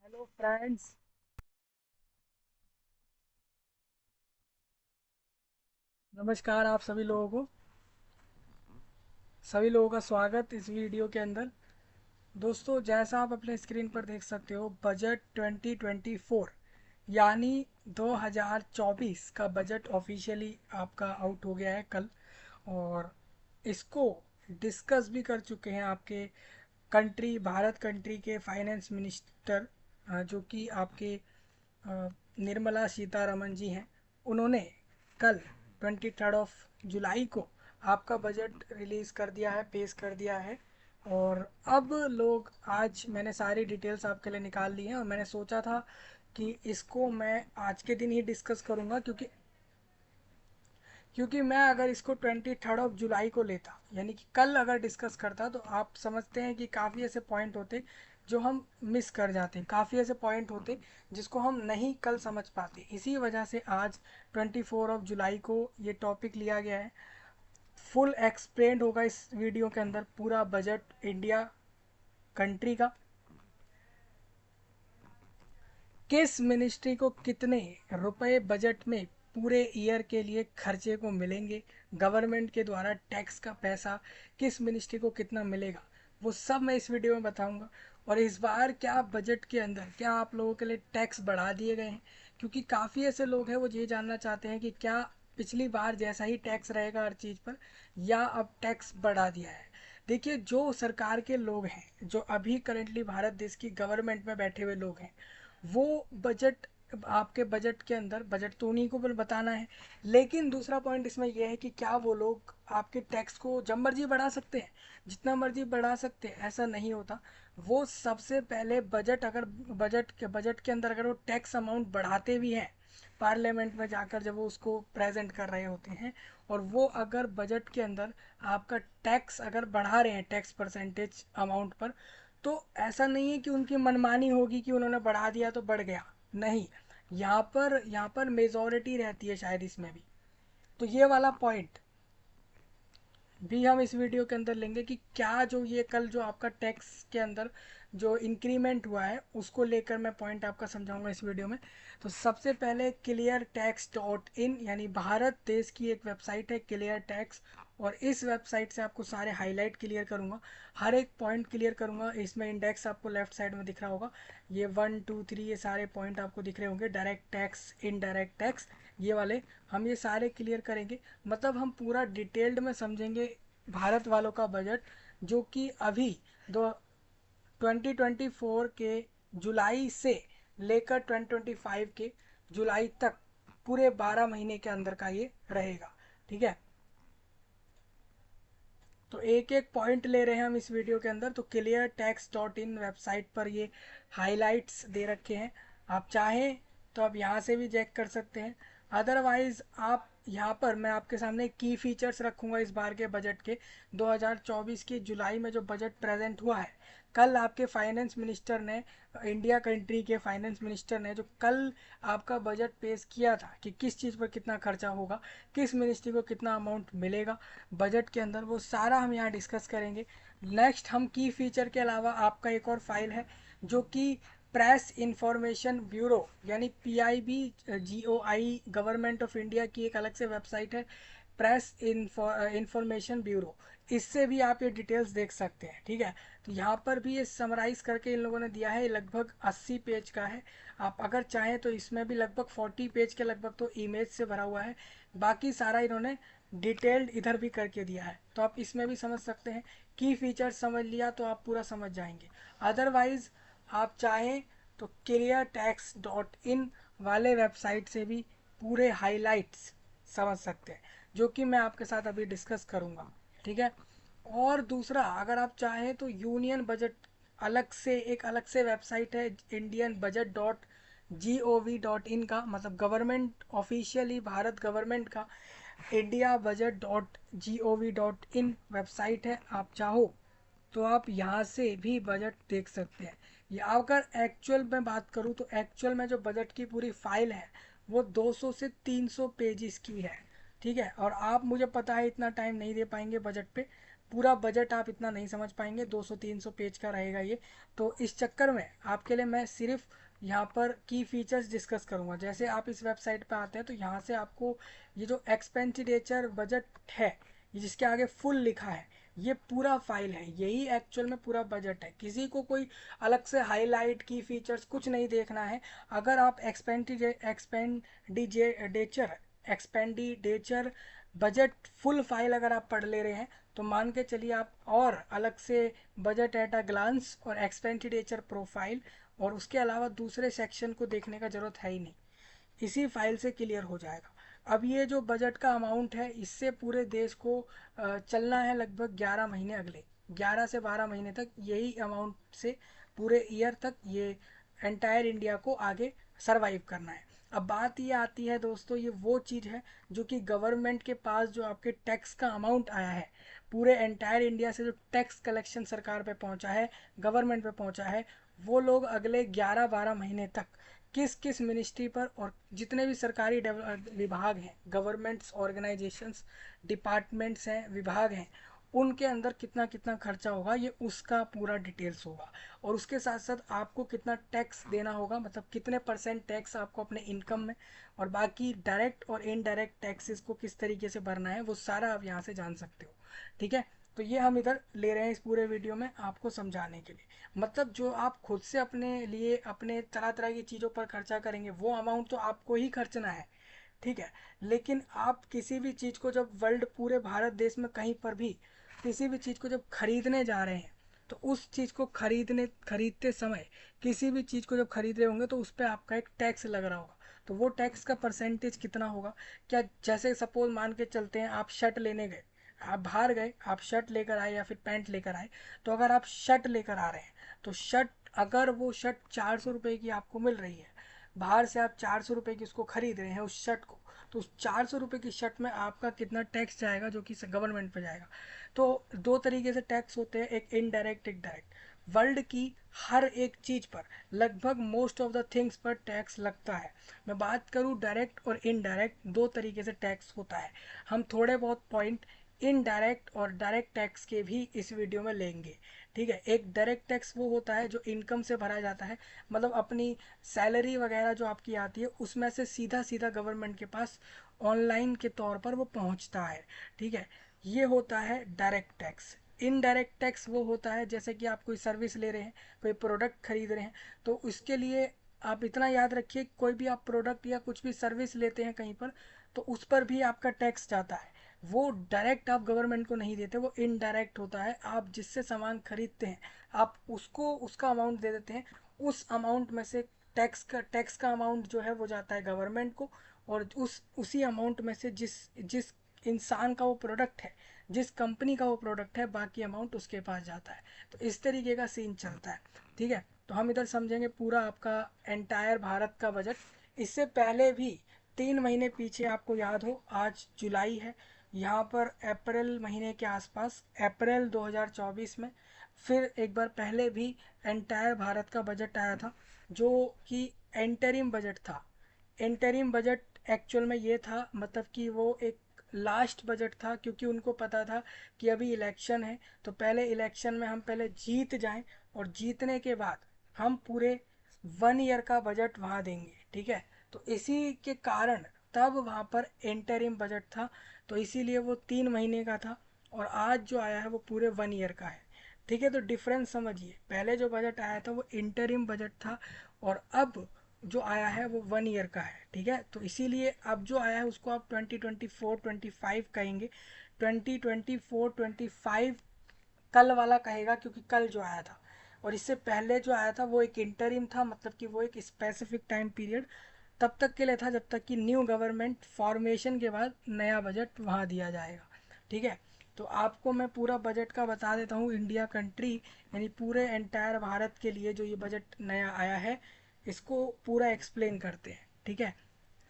Hello friends. नमस्कार आप सभी लोगों का स्वागत इस वीडियो के अंदर। दोस्तों, जैसा आप अपने स्क्रीन पर देख सकते हो, बजट 2024 यानी 2024 का बजट ऑफिशियली आपका आउट हो गया है कल। और इसको डिस्कस भी कर चुके हैं आपके भारत कंट्री के फाइनेंस मिनिस्टर, जो कि आपके निर्मला सीतारमन जी हैं। उन्होंने कल 23 जुलाई को आपका बजट रिलीज़ कर दिया है, पेश कर दिया है। और अब लोग, आज मैंने सारी डिटेल्स आपके लिए निकाल ली हैं और मैंने सोचा था कि इसको मैं आज के दिन ही डिस्कस करूंगा, क्योंकि मैं अगर इसको 23 जुलाई को लेता, यानी कि कल अगर डिस्कस करता, तो आप समझते हैं कि काफ़ी ऐसे पॉइंट होते जो हम मिस कर जाते, काफ़ी ऐसे पॉइंट होते जिसको हम नहीं कल समझ पाते। इसी वजह से आज 24 जुलाई को ये टॉपिक लिया गया है। फुल एक्सप्लेन होगा इस वीडियो के अंदर पूरा बजट इंडिया कंट्री का, किस मिनिस्ट्री को कितने रुपए बजट में पूरे ईयर के लिए खर्चे को मिलेंगे, गवर्नमेंट के द्वारा टैक्स का पैसा किस मिनिस्ट्री को कितना मिलेगा, वो सब मैं इस वीडियो में बताऊंगा। और इस बार क्या बजट के अंदर क्या आप लोगों के लिए टैक्स बढ़ा दिए गए हैं, क्योंकि काफ़ी ऐसे लोग हैं वो ये जानना चाहते हैं कि क्या पिछली बार जैसा ही टैक्स रहेगा हर चीज़ पर, या अब टैक्स बढ़ा दिया है। देखिए, जो सरकार के लोग हैं, जो अभी करेंटली भारत देश की गवर्नमेंट में बैठे हुए लोग हैं, वो बजट, आपके बजट के अंदर बजट तो उन्हीं को बताना है। लेकिन दूसरा पॉइंट इसमें यह है कि क्या वो लोग आपके टैक्स को जब मर्जी बढ़ा सकते हैं, जितना मर्जी बढ़ा सकते हैं, ऐसा नहीं होता। वो सबसे पहले बजट के अंदर अगर वो टैक्स अमाउंट बढ़ाते भी हैं, पार्लियामेंट में जाकर जब वो उसको प्रेजेंट कर रहे होते हैं, और वो अगर बजट के अंदर आपका टैक्स अगर बढ़ा रहे हैं, टैक्स परसेंटेज अमाउंट पर, तो ऐसा नहीं है कि उनकी मनमानी होगी कि उन्होंने बढ़ा दिया तो बढ़ गया। नहीं, यहाँ पर मेजॉरिटी रहती है शायद इसमें भी। तो ये वाला पॉइंट भी हम इस वीडियो के अंदर लेंगे कि क्या जो ये कल जो आपका टैक्स के अंदर जो इंक्रीमेंट हुआ है, उसको लेकर मैं पॉइंट आपका समझाऊंगा इस वीडियो में। तो सबसे पहले cleartax.in, यानी भारत देश की एक वेबसाइट है क्लियर टैक्स, और इस वेबसाइट से आपको सारे हाईलाइट क्लियर करूंगा, हर एक पॉइंट क्लियर करूंगा। इसमें इंडेक्स आपको लेफ्ट साइड में दिख रहा होगा, ये 1 2 3 ये सारे पॉइंट आपको दिख रहे होंगे, डायरेक्ट टैक्स, इनडायरेक्ट टैक्स, ये वाले हम ये सारे क्लियर करेंगे। मतलब हम पूरा डिटेल्ड में समझेंगे भारत वालों का बजट, जो कि अभी दो 2024 के जुलाई से लेकर 2025 के जुलाई तक पूरे 12 महीने के अंदर का ये रहेगा। ठीक है, तो एक एक पॉइंट ले रहे हैं हम इस वीडियो के अंदर। तो cleartax.in वेबसाइट पर ये हाइलाइट्स दे रखे हैं, आप चाहें तो आप यहाँ से भी चेक कर सकते हैं। अदरवाइज़ आप यहाँ पर, मैं आपके सामने की फीचर्स रखूँगा इस बार के बजट के। 2024 की जुलाई में जो बजट प्रेजेंट हुआ है, कल आपके फाइनेंस मिनिस्टर ने, इंडिया कंट्री के फाइनेंस मिनिस्टर ने जो कल आपका बजट पेश किया था कि किस चीज़ पर कितना खर्चा होगा, किस मिनिस्ट्री को कितना अमाउंट मिलेगा बजट के अंदर, वो सारा हम यहाँ डिस्कस करेंगे। नेक्स्ट हम की फीचर के अलावा आपका एक और फाइल है, जो कि प्रेस इंफॉर्मेशन ब्यूरो यानी PIB, GOI, government of India की एक अलग से वेबसाइट है, प्रेस इंफॉर्मेशन ब्यूरो। इससे भी आप ये डिटेल्स देख सकते हैं। ठीक है, तो यहाँ पर भी ये समराइज करके इन लोगों ने दिया है, ये लगभग 80 पेज का है। आप अगर चाहें तो इसमें भी लगभग 40 पेज के लगभग तो इमेज से भरा हुआ है, बाकी सारा इन्होंने डिटेल्ड इधर भी करके दिया है, तो आप इसमें भी समझ सकते हैं। की फीचर्स समझ लिया तो आप पूरा समझ जाएंगे। अदरवाइज आप चाहें तो cleartax.in वाले वेबसाइट से भी पूरे हाइलाइट्स समझ सकते हैं, जो कि मैं आपके साथ अभी डिस्कस करूँगा। ठीक है, और दूसरा अगर आप चाहें तो यूनियन बजट अलग से, एक अलग से वेबसाइट है, indianbudget.gov.in का, मतलब गवर्नमेंट ऑफिशियली भारत गवर्नमेंट का indiabudget.gov.in वेबसाइट है। आप चाहो तो आप यहाँ से भी बजट देख सकते हैं। या अगर एक्चुअल में बात करूँ तो एक्चुअल में जो बजट की पूरी फाइल है वो 200 से 300 पेजेस की है। ठीक है, और आप, मुझे पता है इतना टाइम नहीं दे पाएंगे बजट पे, पूरा बजट आप इतना नहीं समझ पाएंगे, 200-300 पेज का रहेगा ये। तो इस चक्कर में आपके लिए मैं सिर्फ यहाँ पर की फीचर्स डिस्कस करूँगा। जैसे आप इस वेबसाइट पे आते हैं तो यहाँ से आपको ये जो एक्सपेंडिचर बजट है, ये जिसके आगे फुल लिखा है, ये पूरा फाइल है, यही एक्चुअल में पूरा बजट है। किसी को कोई अलग से हाईलाइट की फीचर्स कुछ नहीं देखना है। अगर आप एक्सपेंडिचर बजट फुल फाइल अगर आप पढ़ ले रहे हैं तो मान के चलिए आप और अलग से बजट एट अ ग्लांस और एक्सपेंडिचर प्रोफाइल और उसके अलावा दूसरे सेक्शन को देखने का ज़रूरत है ही नहीं, इसी फाइल से क्लियर हो जाएगा। अब ये जो बजट का अमाउंट है, इससे पूरे देश को चलना है लगभग 11 महीने, अगले 11 से 12 महीने तक यही अमाउंट से पूरे ईयर तक ये एंटायर इंडिया को आगे सरवाइव करना है। अब बात ये आती है दोस्तों, ये वो चीज़ है जो कि गवर्नमेंट के पास जो आपके टैक्स का अमाउंट आया है, पूरे एंटायर इंडिया से जो टैक्स कलेक्शन सरकार पे पहुंचा है, गवर्नमेंट पे पहुंचा है, वो लोग अगले 11-12 महीने तक किस किस मिनिस्ट्री पर और जितने भी सरकारी विभाग हैं, गवर्नमेंट्स ऑर्गेनाइजेशंस, डिपार्टमेंट्स हैं, विभाग हैं, उनके अंदर कितना कितना खर्चा होगा, ये उसका पूरा डिटेल्स होगा। और उसके साथ साथ आपको कितना टैक्स देना होगा, मतलब कितने परसेंट टैक्स आपको अपने इनकम में, और बाकी डायरेक्ट और इनडायरेक्ट टैक्सेस को किस तरीके से भरना है, वो सारा आप यहाँ से जान सकते हो। ठीक है, तो ये हम इधर ले रहे हैं इस पूरे वीडियो में आपको समझाने के लिए। मतलब जो आप खुद से अपने लिए अपने तरह तरह की चीज़ों पर खर्चा करेंगे, वो अमाउंट तो आपको ही खर्चना है। ठीक है, लेकिन आप किसी भी चीज़ को जब वर्ल्ड पूरे भारत देश में कहीं पर भी किसी भी चीज़ को जब खरीदने जा रहे हैं, तो उस चीज़ को खरीदते समय किसी भी चीज़ को जब खरीद रहे होंगे तो उस पर आपका एक टैक्स लग रहा होगा। तो वो टैक्स का परसेंटेज कितना होगा, क्या जैसे सपोज मान के चलते हैं आप शर्ट लेने गए, आप बाहर गए, आप शर्ट लेकर आए या फिर पैंट लेकर आए, तो अगर आप शर्ट लेकर आ रहे हैं तो शर्ट, अगर वो शर्ट 400 रुपये की आपको मिल रही है, बाहर से आप 400 रुपये की उसको खरीद रहे हैं उस शर्ट को, तो उस 400 रुपये की शर्ट में आपका कितना टैक्स जाएगा, जो कि गवर्नमेंट पे जाएगा। तो दो तरीके से टैक्स होते हैं, एक इनडायरेक्ट एक डायरेक्ट। वर्ल्ड की हर एक चीज़ पर लगभग मोस्ट ऑफ द थिंग्स पर टैक्स लगता है। मैं बात करूँ डायरेक्ट और इनडायरेक्ट, दो तरीके से टैक्स होता है। हम थोड़े बहुत पॉइंट इनडायरेक्ट और डायरेक्ट टैक्स के भी इस वीडियो में लेंगे। ठीक है, एक डायरेक्ट टैक्स वो होता है जो इनकम से भरा जाता है, मतलब अपनी सैलरी वगैरह जो आपकी आती है उसमें से सीधा सीधा गवर्नमेंट के पास ऑनलाइन के तौर पर वो पहुंचता है। ठीक है, ये होता है डायरेक्ट टैक्स। इनडायरेक्ट टैक्स वो होता है जैसे कि आप कोई सर्विस ले रहे हैं, कोई प्रोडक्ट खरीद रहे हैं, तो उसके लिए आप इतना याद रखिए, कोई भी आप प्रोडक्ट या कुछ भी सर्विस लेते हैं कहीं पर, तो उस पर भी आपका टैक्स जाता है। वो डायरेक्ट आप गवर्नमेंट को नहीं देते, वो इनडायरेक्ट होता है। आप जिससे सामान खरीदते हैं, आप उसको उसका अमाउंट दे देते हैं, उस अमाउंट में से टैक्स का अमाउंट जो है वो जाता है गवर्नमेंट को, और उसी अमाउंट में से जिस जिस इंसान का वो प्रोडक्ट है, जिस कंपनी का वो प्रोडक्ट है, बाकी अमाउंट उसके पास जाता है। तो इस तरीके का सीन चलता है। ठीक है, तो हम इधर समझेंगे पूरा आपका एंटायर भारत का बजट। इससे पहले भी 3 महीने पीछे आपको याद हो, आज जुलाई है, यहाँ पर अप्रैल महीने के आसपास, अप्रैल 2024 में फिर एक बार पहले भी एंटायर भारत का बजट आया था, जो कि एंटरिम बजट था। एंटरिम बजट एक्चुअल में ये था, मतलब कि वो एक लास्ट बजट था, क्योंकि उनको पता था कि अभी इलेक्शन है, तो पहले इलेक्शन में हम पहले जीत जाएं, और जीतने के बाद हम पूरे 1 ईयर का बजट वहाँ देंगे। ठीक है, तो इसी के कारण तब वहाँ पर इंटरिम बजट था, तो इसीलिए वो 3 महीने का था, और आज जो आया है वो पूरे 1 ईयर का है। ठीक है, तो डिफरेंस समझिए, पहले जो बजट आया था वो इंटरिम बजट था, और अब जो आया है वो 1 ईयर का है। ठीक है, तो इसीलिए अब जो आया है उसको आप 2024-25 कहेंगे। 2024-25 कल वाला कहेगा, क्योंकि कल जो आया था, और इससे पहले जो आया था वो एक इंटरिम था, मतलब कि वो एक स्पेसिफिक टाइम पीरियड तब तक के लिए था जब तक कि न्यू गवर्नमेंट फॉर्मेशन के बाद नया बजट वहाँ दिया जाएगा। ठीक है, तो आपको मैं पूरा बजट का बता देता हूँ, इंडिया कंट्री यानी पूरे एंटायर भारत के लिए जो ये बजट नया आया है, इसको पूरा एक्सप्लेन करते हैं। ठीक है,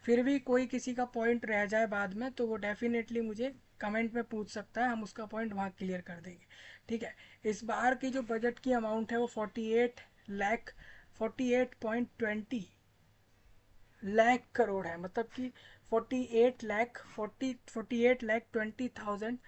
फिर भी कोई किसी का पॉइंट रह जाए बाद में तो वो डेफिनेटली मुझे कमेंट में पूछ सकता है, हम उसका पॉइंट वहाँ क्लियर कर देंगे। ठीक है, इस बार की जो बजट की अमाउंट है वो 48 लाख करोड़ है, मतलब कि 48 लाख 20,000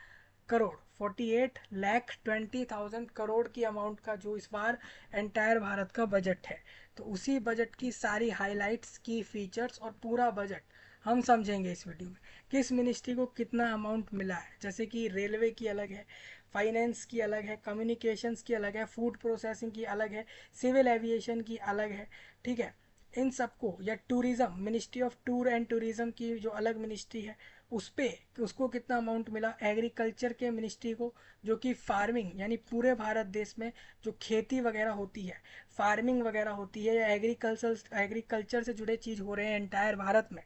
करोड़ 48,20,000 करोड़ की अमाउंट का जो इस बार एंटायर भारत का बजट है। तो उसी बजट की सारी हाइलाइट्स की फीचर्स और पूरा बजट हम समझेंगे इस वीडियो में। किस मिनिस्ट्री को कितना अमाउंट मिला है, जैसे कि रेलवे की अलग है, फाइनेंस की अलग है, कम्युनिकेशंस की अलग है, फूड प्रोसेसिंग की अलग है, सिविल एविएशन की अलग है। ठीक है, इन सबको, या tourism, ministry of tour and tourism की जो अलग मिनिस्ट्री है उस पे उसको कितना अमाउंट मिला, एग्रीकल्चर के मिनिस्ट्री को जो कि फार्मिंग यानी पूरे भारत देश में जो खेती वगैरह होती है, फार्मिंग वगैरह होती है, या एग्रीकल्चर से जुड़े चीज़ हो रहे हैं एंटायर भारत में,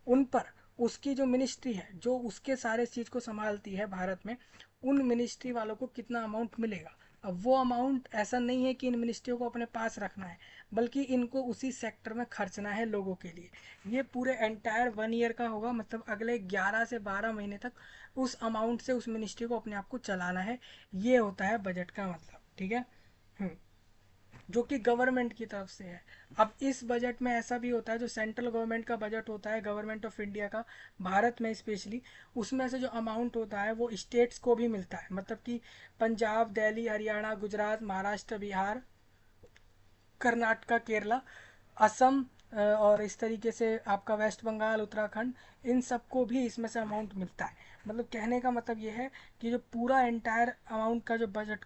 उन पर उसकी जो मिनिस्ट्री है जो उसके सारे चीज़ को संभालती है भारत में, उन मिनिस्ट्री वालों को कितना अमाउंट मिलेगा। अब वो अमाउंट ऐसा नहीं है कि इन मिनिस्ट्रियों को अपने पास रखना है, बल्कि इनको उसी सेक्टर में खर्चना है लोगों के लिए। ये पूरे एंटायर 1 ईयर का होगा, मतलब अगले 11 से 12 महीने तक उस अमाउंट से उस मिनिस्ट्री को अपने आप को चलाना है। ये होता है बजट का मतलब। ठीक है। जो कि गवर्नमेंट की तरफ से है। अब इस बजट में ऐसा भी होता है, जो सेंट्रल गवर्नमेंट का बजट होता है, गवर्नमेंट ऑफ इंडिया का, भारत में स्पेशली, उसमें से जो अमाउंट होता है वो स्टेट्स को भी मिलता है। मतलब कि पंजाब, दिल्ली, हरियाणा, गुजरात, महाराष्ट्र, बिहार, कर्नाटका, केरला, असम, और इस तरीके से आपका वेस्ट बंगाल, उत्तराखंड, इन सबको भी इसमें से अमाउंट मिलता है। मतलब कहने का मतलब ये है कि जो पूरा एंटायर अमाउंट का जो बजट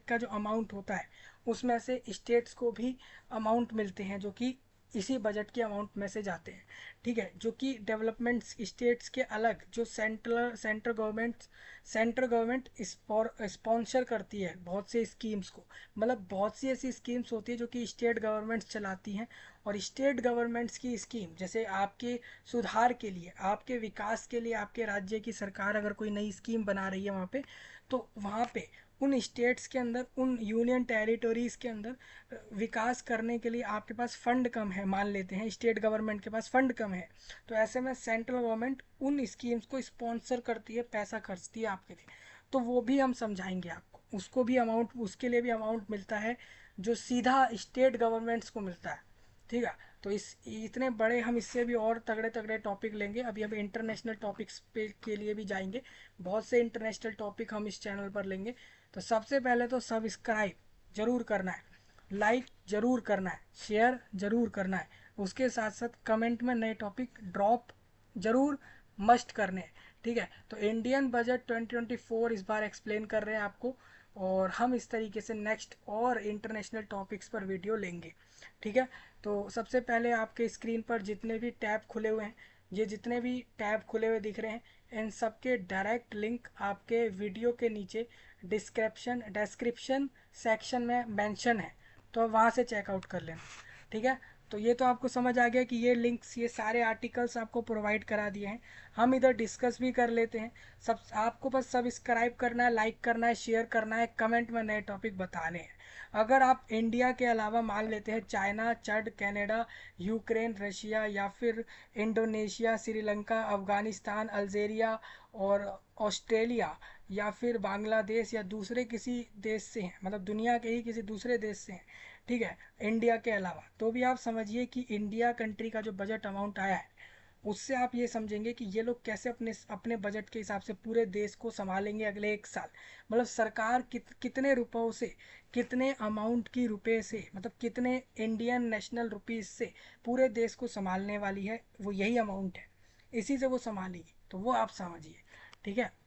का जो अमाउंट होता है उसमें से स्टेट्स को भी अमाउंट मिलते हैं, जो कि इसी बजट के अमाउंट में से जाते हैं। ठीक है, जो कि डेवलपमेंट स्टेट्स के अलग, जो सेंट्रल गवर्नमेंट स्पॉन्सर करती है बहुत से स्कीम्स को। मतलब बहुत सी ऐसी स्कीम्स होती है जो कि स्टेट गवर्नमेंट्स चलाती हैं, और स्टेट गवर्नमेंट्स की स्कीम, जैसे आपके सुधार के लिए, आपके विकास के लिए, आपके राज्य की सरकार अगर कोई नई स्कीम बना रही है वहाँ पे, तो वहाँ पे उन स्टेट्स के अंदर, उन यूनियन टेरिटोरीज के अंदर विकास करने के लिए आपके पास फंड कम है, मान लेते हैं स्टेट गवर्नमेंट के पास फंड कम है, तो ऐसे में सेंट्रल गवर्नमेंट उन स्कीम्स को स्पॉन्सर करती है, पैसा खर्चती है आपके लिए। तो वो भी हम समझाएंगे आपको, उसको भी अमाउंट, उसके लिए भी अमाउंट मिलता है जो सीधा स्टेट गवर्नमेंट्स को मिलता है। ठीक है। तो इस इतने बड़े, हम इससे भी और तगड़े तगड़े टॉपिक लेंगे। अभी हम इंटरनेशनल टॉपिक्स पे के लिए भी जाएंगे, बहुत से इंटरनेशनल टॉपिक हम इस चैनल पर लेंगे। तो सबसे पहले तो सब्सक्राइब जरूर करना है, लाइक जरूर करना है, शेयर जरूर करना है, उसके साथ साथ कमेंट में नए टॉपिक ड्रॉप जरूर मस्ट करने हैं। ठीक है। तो इंडियन बजट 2024 इस बार एक्सप्लेन कर रहे हैं आपको, और हम इस तरीके से नेक्स्ट और इंटरनेशनल टॉपिक्स पर वीडियो लेंगे। ठीक है। तो सबसे पहले आपके स्क्रीन पर जितने भी टैब खुले हुए हैं, ये जितने भी टैब खुले हुए दिख रहे हैं, इन सब के डायरेक्ट लिंक आपके वीडियो के नीचे डिस्क्रिप्शन सेक्शन में मेंशन है, तो वहाँ से चेकआउट कर लेना। ठीक है। तो ये तो आपको समझ आ गया कि ये लिंक्स, ये सारे आर्टिकल्स आपको प्रोवाइड करा दिए हैं, हम इधर डिस्कस भी कर लेते हैं। सब आपको बस सब्सक्राइब करना है, लाइक करना है, शेयर करना है, कमेंट में नए टॉपिक बताने हैं। अगर आप इंडिया के अलावा मान लेते हैं चाइना, चड, कनाडा, यूक्रेन, रशिया, या फिर इंडोनेशिया, श्रीलंका, अफगानिस्तान, अल्जेरिया और ऑस्ट्रेलिया, या फिर बांग्लादेश, या दूसरे किसी देश से हैं, मतलब दुनिया के ही किसी दूसरे देश से हैं, ठीक है, इंडिया के अलावा, तो भी आप समझिए कि इंडिया कंट्री का जो बजट अमाउंट आया है, उससे आप ये समझेंगे कि ये लोग कैसे अपने अपने बजट के हिसाब से पूरे देश को संभालेंगे अगले 1 साल। मतलब सरकार कितने रुपयों से, कितने अमाउंट की रुपए से, मतलब कितने इंडियन नेशनल रुपीज से पूरे देश को संभालने वाली है, वो यही अमाउंट है, इसी से वो संभालेगी। तो वो आप समझिए। ठीक है।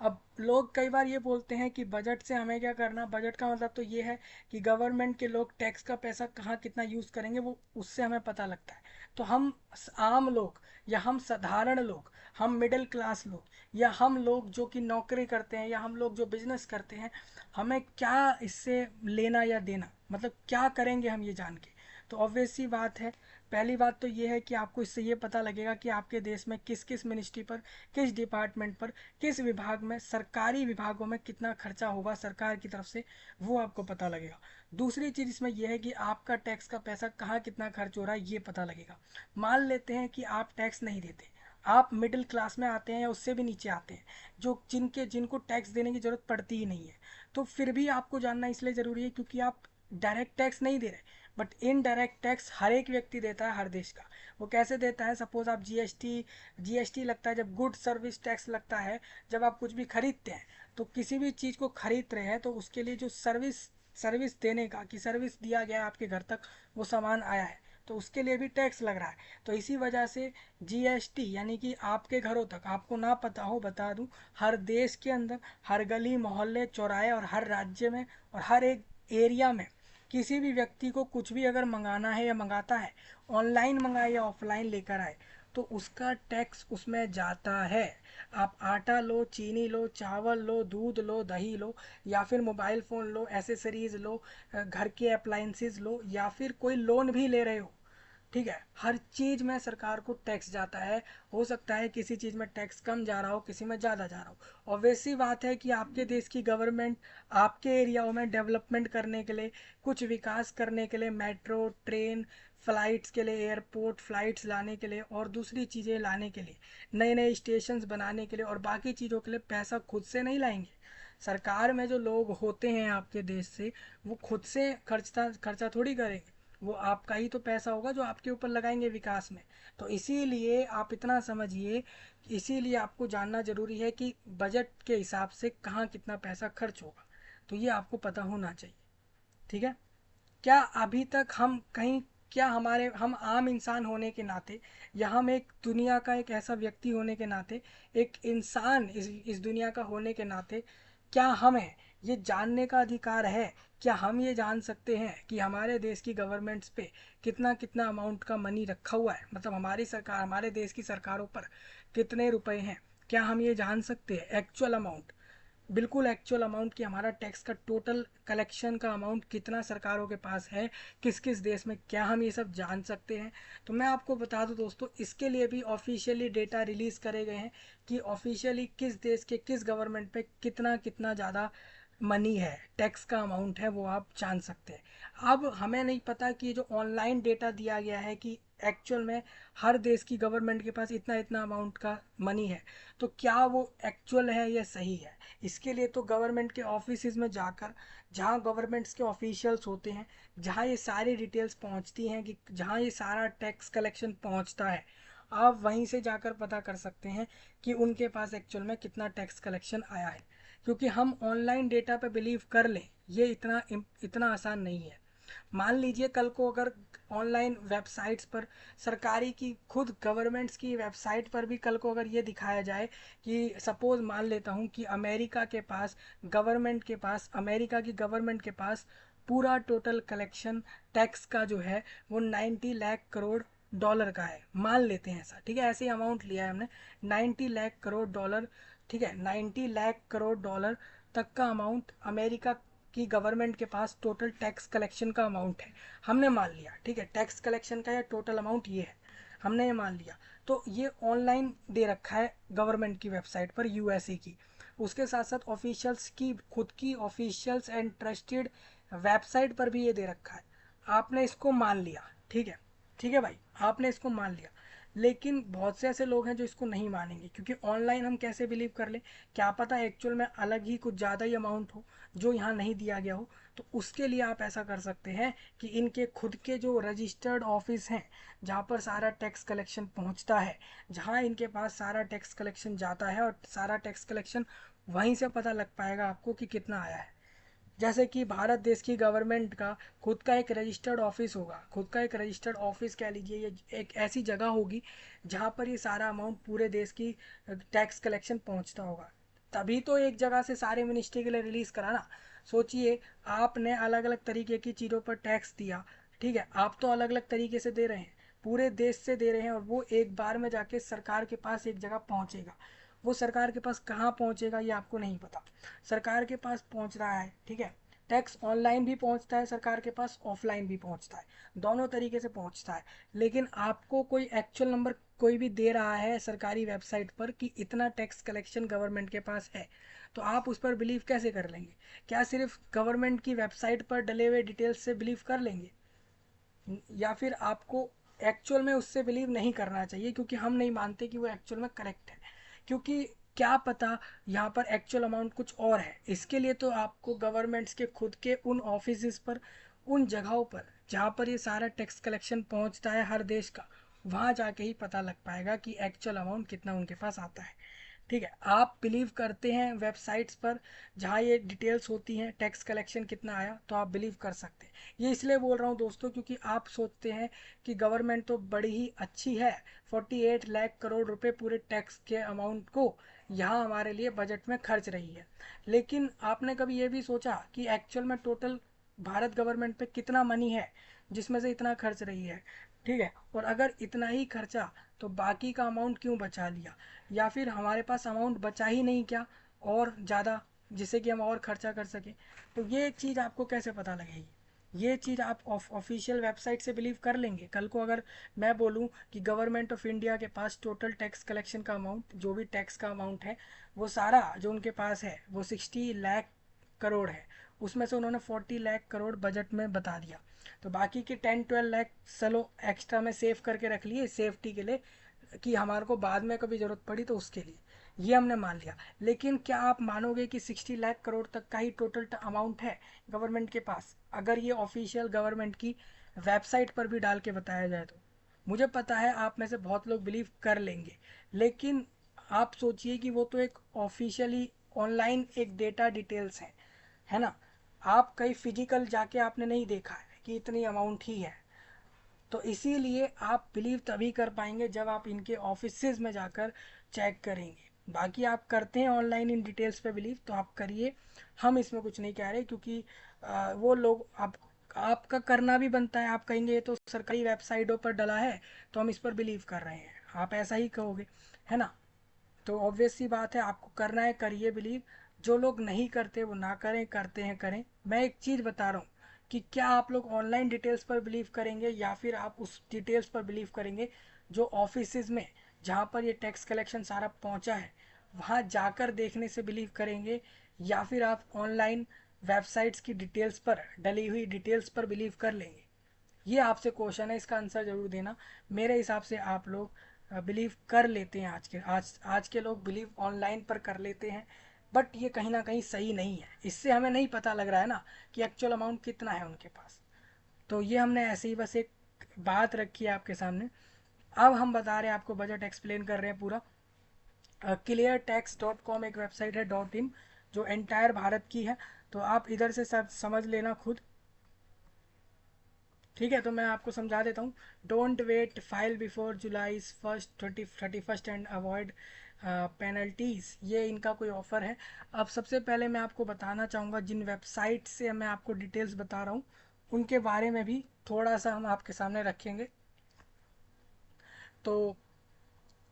अब लोग कई बार ये बोलते हैं कि बजट से हमें क्या करना। बजट का मतलब तो ये है कि गवर्नमेंट के लोग टैक्स का पैसा कहाँ कितना यूज़ करेंगे, वो उससे हमें पता लगता है। तो हम आम लोग, या हम साधारण लोग, हम मिडिल क्लास लोग, या हम लोग जो कि नौकरी करते हैं, या हम लोग जो बिजनेस करते हैं, हमें क्या इससे लेना या देना, मतलब क्या करेंगे हम ये जान के। तो ऑब्वियस सी बात है, पहली बात तो ये है कि आपको इससे ये पता लगेगा कि आपके देश में किस किस मिनिस्ट्री पर, किस डिपार्टमेंट पर, किस विभाग में, सरकारी विभागों में कितना खर्चा होगा सरकार की तरफ से, वो आपको पता लगेगा। दूसरी चीज़ इसमें यह है कि आपका टैक्स का पैसा कहाँ कितना खर्च हो रहा है, ये पता लगेगा। मान लेते हैं कि आप टैक्स नहीं देते, आप मिडिल क्लास में आते हैं या उससे भी नीचे आते हैं, जो जिनको टैक्स देने की ज़रूरत पड़ती ही नहीं है, तो फिर भी आपको जानना इसलिए ज़रूरी है क्योंकि आप डायरेक्ट टैक्स नहीं दे रहे, बट इनडायरेक्ट टैक्स हर एक व्यक्ति देता है हर देश का। वो कैसे देता है? सपोज आप जीएसटी लगता है, जब गुड सर्विस टैक्स लगता है, जब आप कुछ भी खरीदते हैं, तो किसी भी चीज़ को खरीद रहे हैं तो उसके लिए जो सर्विस देने का, कि सर्विस दिया गया है आपके घर तक, वो सामान आया है, तो उसके लिए भी टैक्स लग रहा है। तो इसी वजह से जीएसटी, यानी कि आपके घरों तक, आपको ना पता हो बता दूं, हर देश के अंदर, हर गली मोहल्ले चौराहे और हर राज्य में और हर एक एरिया में किसी भी व्यक्ति को कुछ भी अगर मंगाना है या मंगाता है, ऑनलाइन मंगाए या ऑफलाइन लेकर आए, तो उसका टैक्स उसमें जाता है। आप आटा लो, चीनी लो, चावल लो, दूध लो, दही लो, या फिर मोबाइल फ़ोन लो, एसेसरीज लो, घर के अप्लाइंसेस लो, या फिर कोई लोन भी ले रहे हो, ठीक है, हर चीज़ में सरकार को टैक्स जाता है। हो सकता है किसी चीज़ में टैक्स कम जा रहा हो, किसी में ज़्यादा जा रहा हो। और वैसी बात है कि आपके देश की गवर्नमेंट आपके एरियाओं में डेवलपमेंट करने के लिए, कुछ विकास करने के लिए, मेट्रो, ट्रेन, फ्लाइट्स के लिए, एयरपोर्ट फ्लाइट्स लाने के लिए और दूसरी चीज़ें लाने के लिए, नए नए स्टेशंस बनाने के लिए और बाकी चीज़ों के लिए पैसा खुद से नहीं लाएंगे। सरकार में जो लोग होते हैं आपके देश से, वो खुद से खर्चा थोड़ी करेंगे। वो आपका ही तो पैसा होगा जो आपके ऊपर लगाएंगे विकास में। तो इसीलिए आप इतना समझिए, इसीलिए आपको जानना ज़रूरी है कि बजट के हिसाब से कहाँ कितना पैसा खर्च होगा, तो ये आपको पता होना चाहिए। ठीक है? क्या अभी तक हम कहीं, क्या हम आम इंसान होने के नाते, या हम एक दुनिया का एक ऐसा व्यक्ति होने के नाते, एक इंसान इस दुनिया का होने के नाते, क्या हमें ये जानने का अधिकार है, क्या हम ये जान सकते हैं कि हमारे देश की गवर्नमेंट्स पे कितना कितना अमाउंट का मनी रखा हुआ है, मतलब हमारी सरकार, हमारे देश की सरकारों पर कितने रुपए हैं? क्या हम ये जान सकते हैं एक्चुअल अमाउंट, बिल्कुल एक्चुअल अमाउंट, कि हमारा टैक्स का टोटल कलेक्शन का अमाउंट कितना सरकारों के पास है, किस किस देश में? क्या हम ये सब जान सकते हैं? तो मैं आपको बता दूं दोस्तों, इसके लिए भी ऑफिशियली डेटा रिलीज़ करे गए हैं कि ऑफिशियली किस देश के किस गवर्नमेंट पे कितना कितना ज़्यादा मनी है, टैक्स का अमाउंट है, वो आप जान सकते हैं। अब हमें नहीं पता कि जो ऑनलाइन डेटा दिया गया है कि एक्चुअल में हर देश की गवर्नमेंट के पास इतना इतना अमाउंट का मनी है, तो क्या वो एक्चुअल है या सही है? इसके लिए तो गवर्नमेंट के ऑफिस में जाकर, जहाँ गवर्नमेंट्स के ऑफिशियल्स होते हैं, जहाँ ये सारी डिटेल्स पहुँचती हैं, कि जहाँ ये सारा टैक्स कलेक्शन पहुँचता है, आप वहीं से जाकर पता कर सकते हैं कि उनके पास एक्चुअल में कितना टैक्स कलेक्शन आया है। क्योंकि हम ऑनलाइन डेटा पे बिलीव कर लें, ये इतना आसान नहीं है। मान लीजिए कल को अगर ऑनलाइन वेबसाइट्स पर, सरकारी की खुद गवर्नमेंट्स की वेबसाइट पर भी कल को अगर ये दिखाया जाए कि, सपोज मान लेता हूँ कि अमेरिका की गवर्नमेंट के पास पूरा टोटल कलेक्शन टैक्स का जो है वो 90 लाख करोड़ डॉलर का है, मान लेते हैं ऐसा, ठीक है, ऐसे ही अमाउंट लिया है हमने, 90 लाख करोड़ डॉलर, ठीक है, 90 लाख करोड़ डॉलर तक का अमाउंट अमेरिका की गवर्नमेंट के पास टोटल टैक्स कलेक्शन का अमाउंट है, हमने मान लिया, ठीक है, टैक्स कलेक्शन का या टोटल अमाउंट ये है, हमने ये मान लिया। तो ये ऑनलाइन दे रखा है गवर्नमेंट की वेबसाइट पर, यूएसए की। उसके साथ साथ ऑफिशियल्स की खुद की ऑफिशियल्स एंड ट्रस्टेड वेबसाइट पर भी ये दे रखा है। आपने इसको मान लिया, ठीक है, ठीक है भाई, आपने इसको मान लिया। लेकिन बहुत से ऐसे लोग हैं जो इसको नहीं मानेंगे, क्योंकि ऑनलाइन हम कैसे बिलीव कर लें? क्या पता एक्चुअल में अलग ही कुछ ज़्यादा ही अमाउंट हो जो यहाँ नहीं दिया गया हो। तो उसके लिए आप ऐसा कर सकते हैं कि इनके खुद के जो रजिस्टर्ड ऑफिस हैं, जहाँ पर सारा टैक्स कलेक्शन पहुँचता है, जहाँ इनके पास सारा टैक्स कलेक्शन जाता है, और सारा टैक्स कलेक्शन वहीं से पता लग पाएगा आपको कि कितना आया है। जैसे कि भारत देश की गवर्नमेंट का खुद का एक रजिस्टर्ड ऑफिस होगा, खुद का एक रजिस्टर्ड ऑफिस कह लीजिए, ये एक ऐसी जगह होगी जहाँ पर ये सारा अमाउंट पूरे देश की टैक्स कलेक्शन पहुँचता होगा। तभी तो एक जगह से सारे मिनिस्ट्री के लिए रिलीज़ करा ना। सोचिए, आपने अलग अलग तरीके की चीज़ों पर टैक्स दिया, ठीक है, आप तो अलग अलग तरीके से दे रहे हैं, पूरे देश से दे रहे हैं, और वो एक बार में जाके सरकार के पास एक जगह पहुँचेगा। वो सरकार के पास कहाँ पहुँचेगा ये आपको नहीं पता, सरकार के पास पहुँच रहा है, ठीक है। टैक्स ऑनलाइन भी पहुंचता है सरकार के पास, ऑफलाइन भी पहुंचता है, दोनों तरीके से पहुंचता है। लेकिन आपको कोई एक्चुअल नंबर कोई भी दे रहा है सरकारी वेबसाइट पर कि इतना टैक्स कलेक्शन गवर्नमेंट के पास है, तो आप उस पर बिलीव कैसे कर लेंगे? क्या सिर्फ गवर्नमेंट की वेबसाइट पर डले हुए डिटेल्स से बिलीव कर लेंगे? या फिर आपको एक्चुअल में उससे बिलीव नहीं करना चाहिए, क्योंकि हम नहीं मानते कि वो एक्चुअल में करेक्ट है। क्योंकि क्या पता यहाँ पर एक्चुअल अमाउंट कुछ और है। इसके लिए तो आपको गवर्नमेंट्स के खुद के उन ऑफिस पर उन जगहों पर जहाँ पर ये सारा टैक्स कलेक्शन पहुँचता है हर देश का, वहाँ जाके ही पता लग पाएगा कि एक्चुअल अमाउंट कितना उनके पास आता है। ठीक है, आप बिलीव करते हैं वेबसाइट्स पर जहाँ ये डिटेल्स होती हैं टैक्स कलेक्शन कितना आया, तो आप बिलीव कर सकते हैं। ये इसलिए बोल रहा हूँ दोस्तों क्योंकि आप सोचते हैं कि गवर्नमेंट तो बड़ी ही अच्छी है, 48 लाख करोड़ रुपए पूरे टैक्स के अमाउंट को यहाँ हमारे लिए बजट में खर्च रही है। लेकिन आपने कभी ये भी सोचा कि एक्चुअल में टोटल भारत गवर्नमेंट पे कितना मनी है जिसमें से इतना खर्च रही है? ठीक है, और अगर इतना ही खर्चा तो बाकी का अमाउंट क्यों बचा लिया, या फिर हमारे पास अमाउंट बचा ही नहीं क्या और ज़्यादा, जिससे कि हम और खर्चा कर सकें? तो ये चीज़ आपको कैसे पता लगेगी? ये चीज़ आप ऑफिशियल वेबसाइट से बिलीव कर लेंगे? कल को अगर मैं बोलूँ कि गवर्नमेंट ऑफ इंडिया के पास टोटल टैक्स कलेक्शन का अमाउंट, जो भी टैक्स का अमाउंट है वो सारा जो उनके पास है वो 60 लाख करोड़ है, उसमें से उन्होंने 40 लाख करोड़ बजट में बता दिया, तो बाकी के 10-12 लाख चलो एक्स्ट्रा में सेव करके रख लिए सेफ्टी के लिए कि हमारे को बाद में कभी ज़रूरत पड़ी तो उसके लिए, ये हमने मान लिया। लेकिन क्या आप मानोगे कि 60 लाख करोड़ तक का ही टोटल अमाउंट है गवर्नमेंट के पास, अगर ये ऑफिशियल गवर्नमेंट की वेबसाइट पर भी डाल के बताया जाए तो? मुझे पता है आप में से बहुत लोग बिलीव कर लेंगे, लेकिन आप सोचिए कि वो तो एक ऑफिशियली ऑनलाइन एक डेटा डिटेल्स है ना? आप कहीं फिजिकल जाके आपने नहीं देखा है कि इतनी अमाउंट ही है। तो इसीलिए आप बिलीव तभी कर पाएंगे जब आप इनके ऑफिसेज में जाकर चेक करेंगे। बाकी आप करते हैं ऑनलाइन इन डिटेल्स पे बिलीव तो आप करिए, हम इसमें कुछ नहीं कह रहे, क्योंकि वो लोग आपका करना भी बनता है। आप कहेंगे ये तो सरकारी वेबसाइटों पर डला है तो हम इस पर बिलीव कर रहे हैं, आप ऐसा ही कहोगे, है ना? तो ऑब्वियस सी बात है, आपको करना है करिए बिलीव, जो लोग नहीं करते वो ना करें, करते हैं करें। मैं एक चीज़ बता रहा हूँ कि क्या आप लोग ऑनलाइन डिटेल्स पर बिलीव करेंगे या फिर आप उस डिटेल्स पर बिलीव करेंगे जो ऑफिस में जहाँ पर ये टैक्स कलेक्शन सारा पहुँचा है वहाँ जाकर देखने से बिलीव करेंगे, या फिर आप ऑनलाइन वेबसाइट्स की डिटेल्स पर डली हुई डिटेल्स पर बिलीव कर लेंगे? ये आपसे क्वेश्चन है, इसका आंसर जरूर देना। मेरे हिसाब से आप लोग बिलीव कर लेते हैं, आज के लोग बिलीव ऑनलाइन पर कर लेते हैं, बट ये कहीं ना कहीं सही नहीं है। इससे हमें नहीं पता लग रहा है ना कि एक्चुअल अमाउंट कितना है उनके पास। तो ये हमने ऐसे ही बस एक बात रखी है आपके सामने। अब हम बता रहे हैं आपको, बजट एक्सप्लेन कर रहे हैं पूरा। cleartax.com एक वेबसाइट है, .in, जो एंटायर भारत की है, तो आप इधर से सब समझ लेना खुद। ठीक है, तो मैं आपको समझा देता हूँ। Don't wait, file before July 1 31 and avoid penalties, ये इनका कोई ऑफर है। अब सबसे पहले मैं आपको बताना चाहूँगा जिन वेबसाइट से मैं आपको डिटेल्स बता रहा हूँ उनके बारे में भी थोड़ा सा हम आपके सामने रखेंगे। तो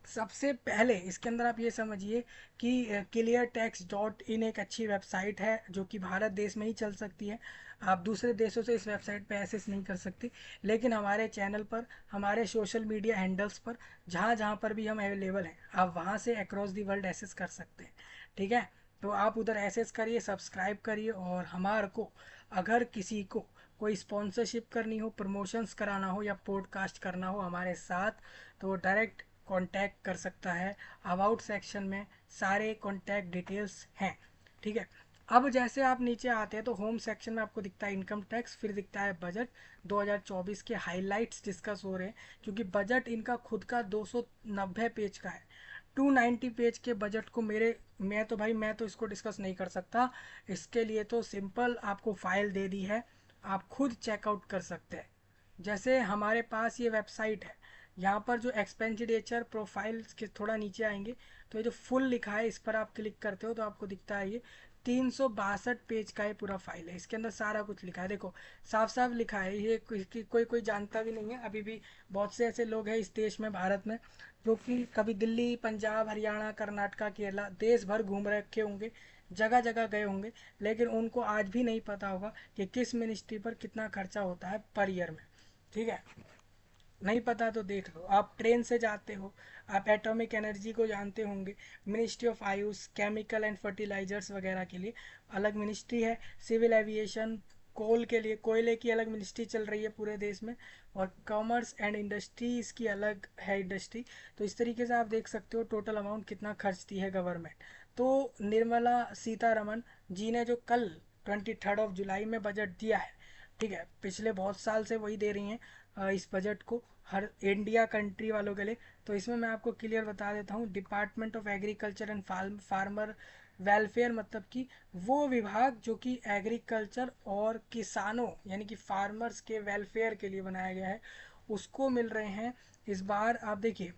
सबसे पहले इसके अंदर आप ये समझिए कि cleartax.in एक अच्छी वेबसाइट है जो कि भारत देश में ही चल सकती है। आप दूसरे देशों से इस वेबसाइट पे एक्सेस नहीं कर सकते, लेकिन हमारे चैनल पर, हमारे सोशल मीडिया हैंडल्स पर, जहाँ जहाँ पर भी हम अवेलेबल हैं, आप वहाँ से अक्रॉस दी वर्ल्ड एक्सेस कर सकते हैं। ठीक है, तो आप उधर एक्सेस करिए, सब्सक्राइब करिए, और हमारे को अगर किसी को कोई स्पॉन्सरशिप करनी हो, प्रमोशंस कराना हो या पॉडकास्ट करना हो हमारे साथ, तो डायरेक्ट कांटेक्ट कर सकता है। अबाउट सेक्शन में सारे कांटेक्ट डिटेल्स हैं। ठीक है, अब जैसे आप नीचे आते हैं तो होम सेक्शन में आपको दिखता है इनकम टैक्स, फिर दिखता है बजट 2024 के हाइलाइट्स डिस्कस हो रहे हैं, क्योंकि बजट इनका खुद का 290 पेज का है। 290 पेज के बजट को मैं तो इसको डिस्कस नहीं कर सकता। इसके लिए तो सिंपल आपको फाइल दे दी है, आप खुद चेकआउट कर सकते हैं। जैसे हमारे पास ये वेबसाइट है, यहाँ पर जो एक्सपेंडिचर प्रोफाइल के थोड़ा नीचे आएंगे तो ये जो फुल लिखा है इस पर आप क्लिक करते हो तो आपको दिखता है ये 362 पेज का ये पूरा फाइल है। इसके अंदर सारा कुछ लिखा है, देखो साफ साफ लिखा है। ये कोई जानता भी नहीं है अभी भी। बहुत से ऐसे लोग हैं इस देश में, भारत में, जो कि कभी दिल्ली, पंजाब, हरियाणा, कर्नाटका, केरला, देश भर घूम रखे होंगे, जगह जगह गए होंगे, लेकिन उनको आज भी नहीं पता होगा कि किस मिनिस्ट्री पर कितना खर्चा होता है पर ईयर में। ठीक है, नहीं पता तो देख लो, आप ट्रेन से जाते हो, आप एटॉमिक एनर्जी को जानते होंगे, ministry of AYUSH, chemical and fertilisers वगैरह के लिए अलग मिनिस्ट्री है, सिविल एविएशन, कोल के लिए कोयले की अलग मिनिस्ट्री चल रही है पूरे देश में, और कॉमर्स एंड इंडस्ट्रीज की अलग है इंडस्ट्री। तो इस तरीके से आप देख सकते हो टोटल अमाउंट कितना खर्चती है गवर्नमेंट। तो निर्मला सीतारमन जी ने जो कल 23 जुलाई में बजट दिया है, ठीक है, पिछले बहुत साल से वही दे रही हैं इस बजट को हर इंडिया कंट्री वालों के लिए। तो इसमें मैं आपको क्लियर बता देता हूँ, department of agriculture and farmer welfare, मतलब कि वो विभाग जो कि एग्रीकल्चर और किसानों यानी कि फार्मर्स के वेलफेयर के लिए बनाया गया है, उसको मिल रहे हैं इस बार। आप देखिए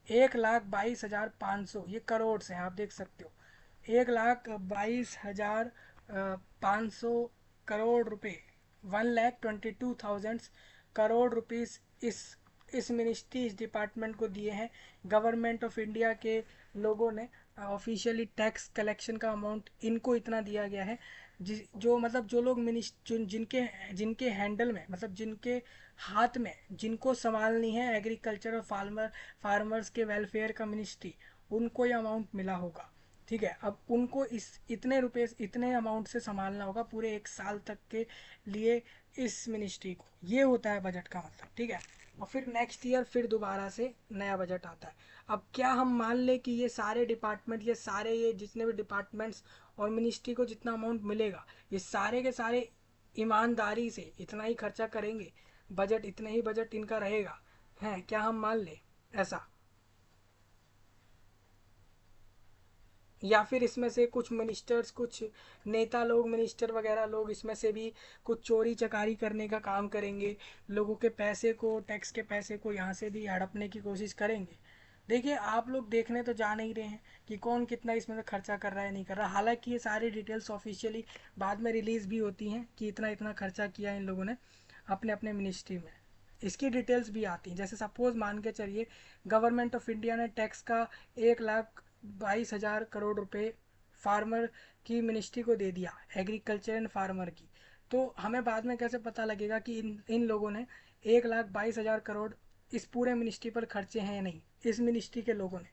1,22,500, ये करोड़ से हैं, आप देख सकते हो 1,22,500 करोड़ रुपए, 1,22,000 करोड़ रुपीस इस मिनिस्ट्री, इस डिपार्टमेंट को दिए हैं। गवर्नमेंट ऑफ इंडिया के लोगों ने ऑफिशियली टैक्स कलेक्शन का अमाउंट इनको इतना दिया गया है। जो मतलब जो लोग जिनके जिनके हैंडल में, मतलब जिनके हाथ में, जिनको संभालनी है एग्रीकल्चर और फार्मर्स के वेलफेयर का मिनिस्ट्री, उनको ये अमाउंट मिला होगा। ठीक है, अब उनको इस इतने रुपए, इतने अमाउंट से संभालना होगा पूरे एक साल तक के लिए इस मिनिस्ट्री को। ये होता है बजट का मतलब। ठीक है, और फिर नेक्स्ट ईयर फिर दोबारा से नया बजट आता है। अब क्या हम मान लें कि ये सारे डिपार्टमेंट, ये जितने भी डिपार्टमेंट्स और मिनिस्ट्री को जितना अमाउंट मिलेगा, ये सारे के सारे ईमानदारी से इतना ही खर्चा करेंगे, बजट इतने ही बजट इनका रहेगा, है क्या हम मान लें ऐसा? या फिर इसमें से कुछ मिनिस्टर्स, कुछ नेता लोग, मिनिस्टर वगैरह लोग इसमें से भी कुछ चोरी चकारी करने का काम करेंगे, लोगों के पैसे को, टैक्स के पैसे को यहाँ से भी हड़पने की कोशिश करेंगे। देखिए आप लोग देखने तो जा नहीं रहे हैं कि कौन कितना इसमें से खर्चा कर रहा है, नहीं कर रहा। हालांकि ये सारी डिटेल्स ऑफिशियली बाद में रिलीज़ भी होती हैं कि इतना इतना खर्चा किया इन लोगों ने अपने अपने मिनिस्ट्री में, इसकी डिटेल्स भी आती हैं। जैसे सपोज मान के चलिए गवर्नमेंट ऑफ इंडिया ने टैक्स का 1,22,000 करोड़ रुपए फार्मर की मिनिस्ट्री को दे दिया, एग्रीकल्चर एंड फार्मर की। तो हमें बाद में कैसे पता लगेगा कि इन लोगों ने 1,22,000 करोड़ इस पूरे मिनिस्ट्री पर खर्चे हैं या नहीं, इस मिनिस्ट्री के लोगों ने?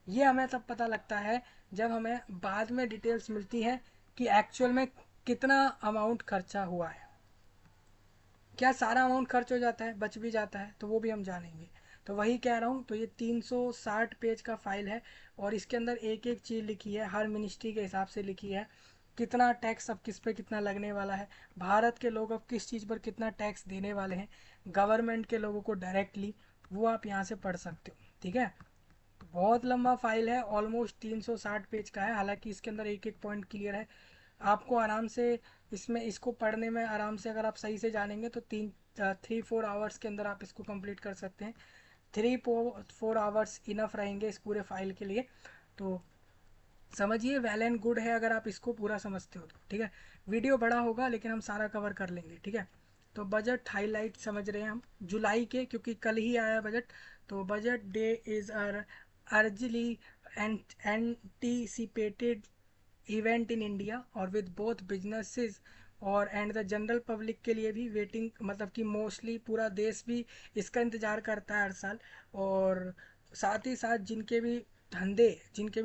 ये हमें तब पता लगता है जब हमें बाद में डिटेल्स मिलती है कि एक्चुअल में कितना अमाउंट खर्चा हुआ है। क्या सारा अमाउंट खर्च हो जाता है, बच भी जाता है, तो वो भी हम जानेंगे। तो वही कह रहा हूँ, तो ये 360 पेज का फाइल है और इसके अंदर एक एक चीज़ लिखी है, हर मिनिस्ट्री के हिसाब से लिखी है, कितना टैक्स अब किस पे कितना लगने वाला है, भारत के लोग अब किस चीज़ पर कितना टैक्स देने वाले हैं गवर्नमेंट के लोगों को डायरेक्टली, वो आप यहाँ से पढ़ सकते हो। ठीक है, तो बहुत लंबा फाइल है, ऑलमोस्ट 360 पेज का है। हालांकि इसके अंदर एक एक पॉइंट क्लियर है, आपको आराम से इसमें इसको पढ़ने में आराम से, अगर आप सही से जानेंगे तो 3-4 आवर्स के अंदर आप इसको कंप्लीट कर सकते हैं। 3-4 आवर्स इनफ रहेंगे इस पूरे फाइल के लिए। तो समझिए वेल एंड गुड है अगर आप इसको पूरा समझते हो तो। ठीक है, वीडियो बड़ा होगा लेकिन हम सारा कवर कर लेंगे। ठीक है, तो बजट हाईलाइट समझ रहे हैं हम जुलाई के, क्योंकि कल ही आया बजट। तो budget day is eagerly anticipated event in India और विद बोथ बिजनेसेस और एंड द जनरल पब्लिक के लिए भी वेटिंग, मतलब कि मोस्टली पूरा देश भी इसका इंतज़ार करता है हर साल। और साथ ही साथ जिनके भी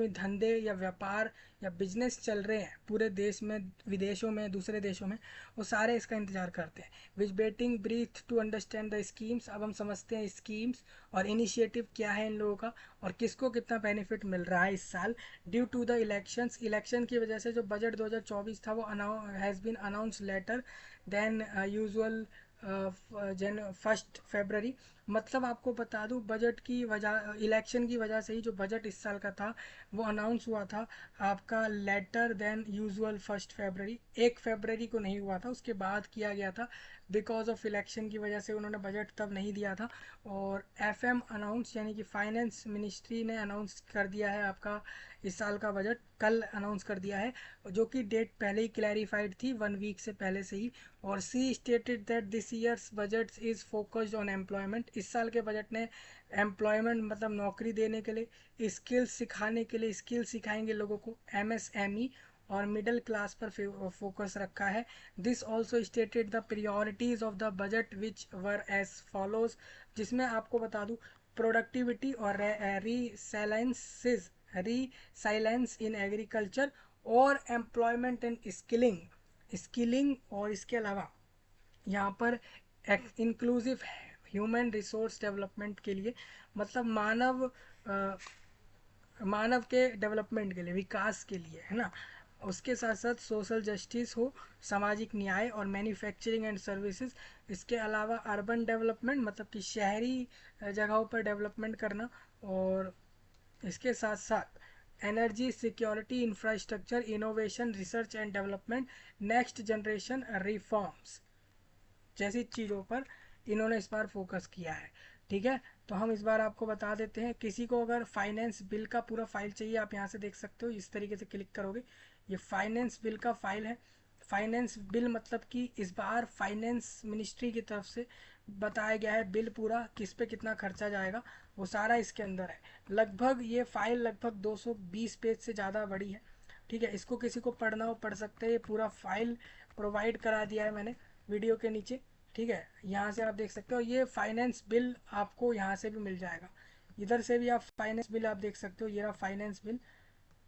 धंधे या व्यापार या बिजनेस चल रहे हैं पूरे देश में, विदेशों में, दूसरे देशों में, वो सारे इसका इंतज़ार करते हैं। Which waiting breath to understand the schemes, अब हम समझते हैं स्कीम्स और इनिशिएटिव क्या है इन लोगों का और किसको कितना बेनिफिट मिल रहा है इस साल। Due to the elections, election की वजह से जो बजट 2024 था वो has been announce later than usual जन 1 फरवरी। मतलब आपको बता दूं बजट की वजह, इलेक्शन की वजह से ही जो बजट इस साल का था वो अनाउंस हुआ था आपका लेटर देन यूजुअल 1 फरवरी। 1 फरवरी को नहीं हुआ था, उसके बाद किया गया था। बिकॉज ऑफ इलेक्शन की वजह से उन्होंने बजट तब नहीं दिया था। और एफएम अनाउंस यानी कि फाइनेंस मिनिस्ट्री ने अनाउंस कर दिया है आपका इस साल का बजट, कल अनाउंस कर दिया है, जो कि डेट पहले ही क्लैरिफाइड थी 1 वीक से पहले से ही। और she stated that this year's budget is focused on employment, इस साल के बजट ने एम्प्लॉयमेंट मतलब नौकरी देने के लिए, स्किल्स सिखाने के लिए, स्किल सिखाएंगे लोगों को, एमएसएमई और मिडिल क्लास पर फोकस रखा है। This also stated the priorities of the budget which were as follows, जिसमें आपको बता दूं प्रोडक्टिविटी और रीसाइलेंस इन एग्रीकल्चर और एम्प्लॉयमेंट एंड स्किलिंग और इसके अलावा यहाँ पर इंक्लूसिव ह्यूमन रिसोर्स डेवलपमेंट के लिए, मतलब मानव के डेवलपमेंट के लिए, विकास के लिए, है ना। उसके साथ साथ सोशल जस्टिस हो, सामाजिक न्याय और मैन्युफैक्चरिंग एंड सर्विसेज। इसके अलावा अर्बन डेवलपमेंट मतलब कि शहरी जगहों पर डेवलपमेंट करना। और इसके साथ साथ energy security, infrastructure, innovation, research and development, next generation reforms जैसी चीज़ों पर इन्होंने इस बार फोकस किया है। ठीक है, तो हम इस बार आपको बता देते हैं। किसी को अगर फाइनेंस बिल का पूरा फाइल चाहिए, आप यहाँ से देख सकते हो, इस तरीके से क्लिक करोगे, ये फाइनेंस बिल का फाइल है। फाइनेंस बिल मतलब कि इस बार फाइनेंस मिनिस्ट्री की तरफ से बताया गया है बिल पूरा किस पे कितना खर्चा जाएगा, वो सारा इसके अंदर है। लगभग ये फाइल लगभग 220 पेज से ज़्यादा बड़ी है। ठीक है, इसको किसी को पढ़ना हो पढ़ सकते हैं, ये पूरा फाइल प्रोवाइड करा दिया है मैंने वीडियो के नीचे। ठीक है, यहाँ से आप देख सकते हो, ये फाइनेंस बिल आपको यहाँ से भी मिल जाएगा, इधर से भी आप फाइनेंस बिल आप देख सकते हो। ये रहा फाइनेंस बिल,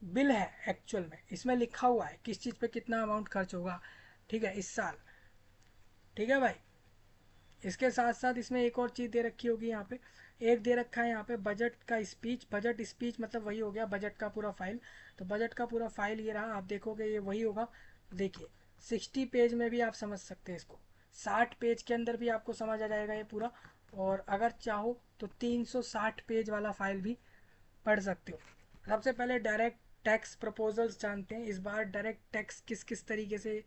बिल है एक्चुअल में, इसमें लिखा हुआ है किस चीज़ पे कितना अमाउंट खर्च होगा। ठीक है, इस साल। ठीक है भाई, इसके साथ साथ इसमें एक और चीज़ दे रखी होगी यहाँ पे, एक दे रखा है यहाँ पे बजट का स्पीच। बजट स्पीच मतलब वही हो गया बजट का पूरा फाइल। तो बजट का पूरा फाइल ये रहा, आप देखोगे ये वही होगा। देखिए 60 पेज में भी आप समझ सकते हैं इसको, 60 पेज के अंदर भी आपको समझ आ जाएगा ये पूरा। और अगर चाहो तो 360 पेज वाला फाइल भी पढ़ सकते हो। सबसे पहले डायरेक्ट टैक्स प्रपोजल्स जानते हैं। इस बार डायरेक्ट टैक्स किस किस तरीके से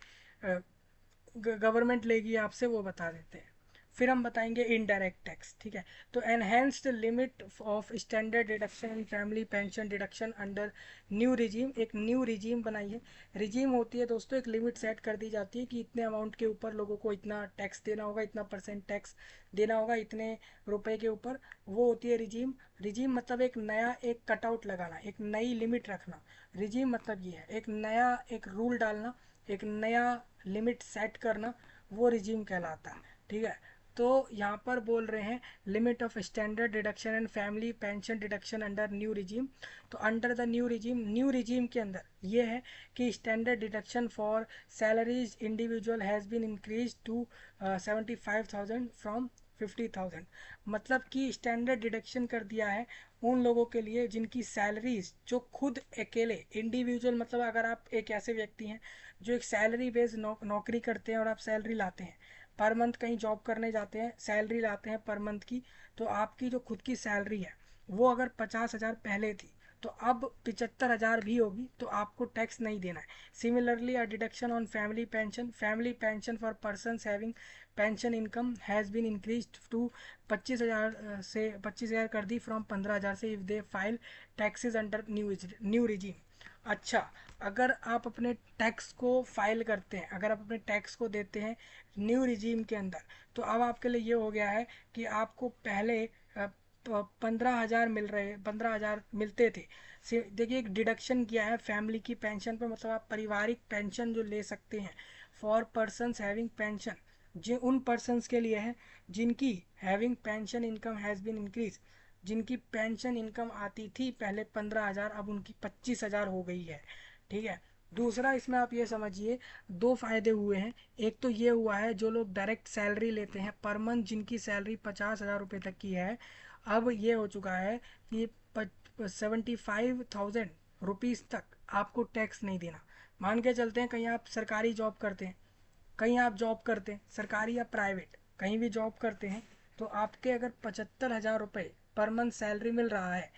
गवर्नमेंट लेगी आपसे, वो बता देते हैं। फिर हम बताएंगे इनडायरेक्ट टैक्स। ठीक है, तो enhanced limit of standard deduction in family pension deduction under new regime, एक न्यू रिजीम बनाई है। रिजीम होती है दोस्तों, एक लिमिट सेट कर दी जाती है कि इतने अमाउंट के ऊपर लोगों को इतना टैक्स देना होगा, इतना परसेंट टैक्स देना होगा इतने रुपए के ऊपर, वो होती है रिजीम। रिजीम मतलब एक नया एक कटआउट लगाना, एक नई लिमिट रखना। रिजीम मतलब ये है एक नया एक रूल डालना, एक नया लिमिट सेट करना, वो रिजीम कहलाता है। ठीक है, तो यहाँ पर बोल रहे हैं limit of standard deduction and family pension deduction under new regime. तो अंडर द न्यू रिजीम के अंदर ये है कि standard deduction for salaries individual has been increase to 75,000 from 50,000। मतलब कि स्टैंडर्ड डिडक्शन कर दिया है उन लोगों के लिए जिनकी सैलरीज, जो खुद अकेले इंडिविजुअल, मतलब अगर आप एक ऐसे व्यक्ति हैं जो एक सैलरी बेस्ड नौकरी करते हैं और आप सैलरी लाते हैं पर मंथ, कहीं जॉब करने जाते हैं सैलरी लाते हैं पर मंथ की, तो आपकी जो खुद की सैलरी है वो अगर 50,000 पहले थी तो अब 75,000 भी होगी, तो आपको टैक्स नहीं देना है। Similarly a deduction on family pension for person having pension income has been increase to 25,000 से 25,000 कर दी फ्रॉम 15,000 से if they file taxes under new regime. अच्छा, अगर आप अपने टैक्स को फाइल करते हैं, अगर आप अपने टैक्स को देते हैं न्यू रिजीम के अंदर, तो अब आपके लिए ये हो गया है कि आपको पहले 15,000 मिल रहे, 15,000 मिलते थे। देखिए एक डिडक्शन किया है फैमिली की पेंशन पे, मतलब आप पारिवारिक पेंशन जो ले सकते हैं फॉर पर्सनस हैविंग पेंशन, जो उन पर्सनस के लिए है जिनकी having pension income has been increase, जिनकी पेंशन इनकम आती थी पहले 15,000, अब उनकी 25,000 हो गई है। ठीक है, दूसरा इसमें आप ये समझिए दो फायदे हुए हैं। एक तो ये हुआ है जो लोग डायरेक्ट सैलरी लेते हैं पर मंथ, जिनकी सैलरी 50,000 रुपये तक की है, अब ये हो चुका है कि 75,000 रुपीज़ तक आपको टैक्स नहीं देना। मान के चलते हैं कहीं आप सरकारी जॉब करते हैं, कहीं आप जॉब करते हैं सरकारी या प्राइवेट, कहीं भी जॉब करते हैं, तो आपके अगर 75,000 रुपये पर मंथ सैलरी मिल रहा है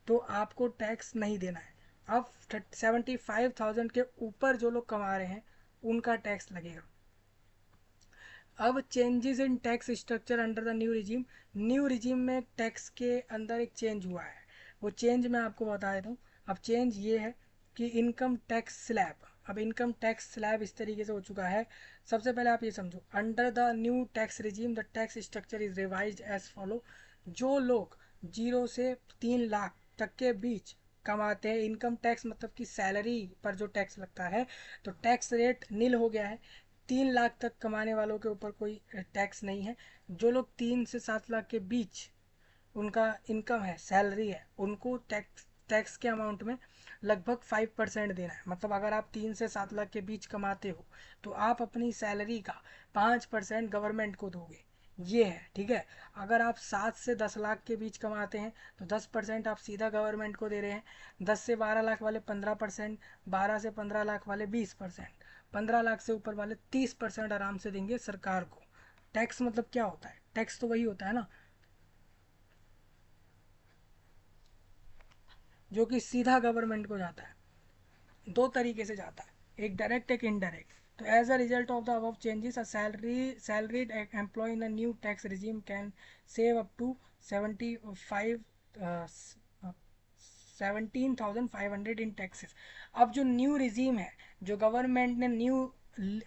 तो आपको टैक्स नहीं देना है। अब 75,000 के ऊपर जो लोग कमा रहे हैं उनका टैक्स लगेगा। अब changes in tax structure under the new regime में टैक्स के अंदर एक चेंज हुआ है, वो चेंज मैं आपको बता देता हूँ। अब चेंज ये है कि इनकम टैक्स स्लैब, अब इनकम टैक्स स्लैब इस तरीके से हो चुका है। सबसे पहले आप ये समझो, under the new tax regime the tax structure is revised as follow. जो लोग 0 से 3 लाख तक के बीच कमाते हैं, इनकम टैक्स मतलब कि सैलरी पर जो टैक्स लगता है, तो टैक्स रेट नील हो गया है। 3 लाख तक कमाने वालों के ऊपर कोई टैक्स नहीं है। जो लोग 3 से 7 लाख के बीच उनका इनकम है, सैलरी है, उनको टैक्स टैक्स के अमाउंट में लगभग 5% देना है। मतलब अगर आप 3 से 7 लाख के बीच कमाते हो तो आप अपनी सैलरी का 5% गवर्नमेंट को दोगे। ये है, ठीक है। अगर आप 7 से 10 लाख के बीच कमाते हैं तो 10% आप सीधा गवर्नमेंट को दे रहे हैं, 10 से 12 लाख वाले 15%, 12 से 15 लाख वाले 20%, 15 लाख से ऊपर वाले 30% आराम से देंगे सरकार को। टैक्स मतलब क्या होता है? टैक्स तो वही होता है ना जो कि सीधा गवर्नमेंट को जाता है। दो तरीके से जाता है, एक डायरेक्ट एक इनडायरेक्ट। तो as a result of the above changes a salaried employ in a new tax regime can save up to 75 17,500 in taxes. अब जो न्यू रिजीम है, जो गवर्नमेंट ने न्यू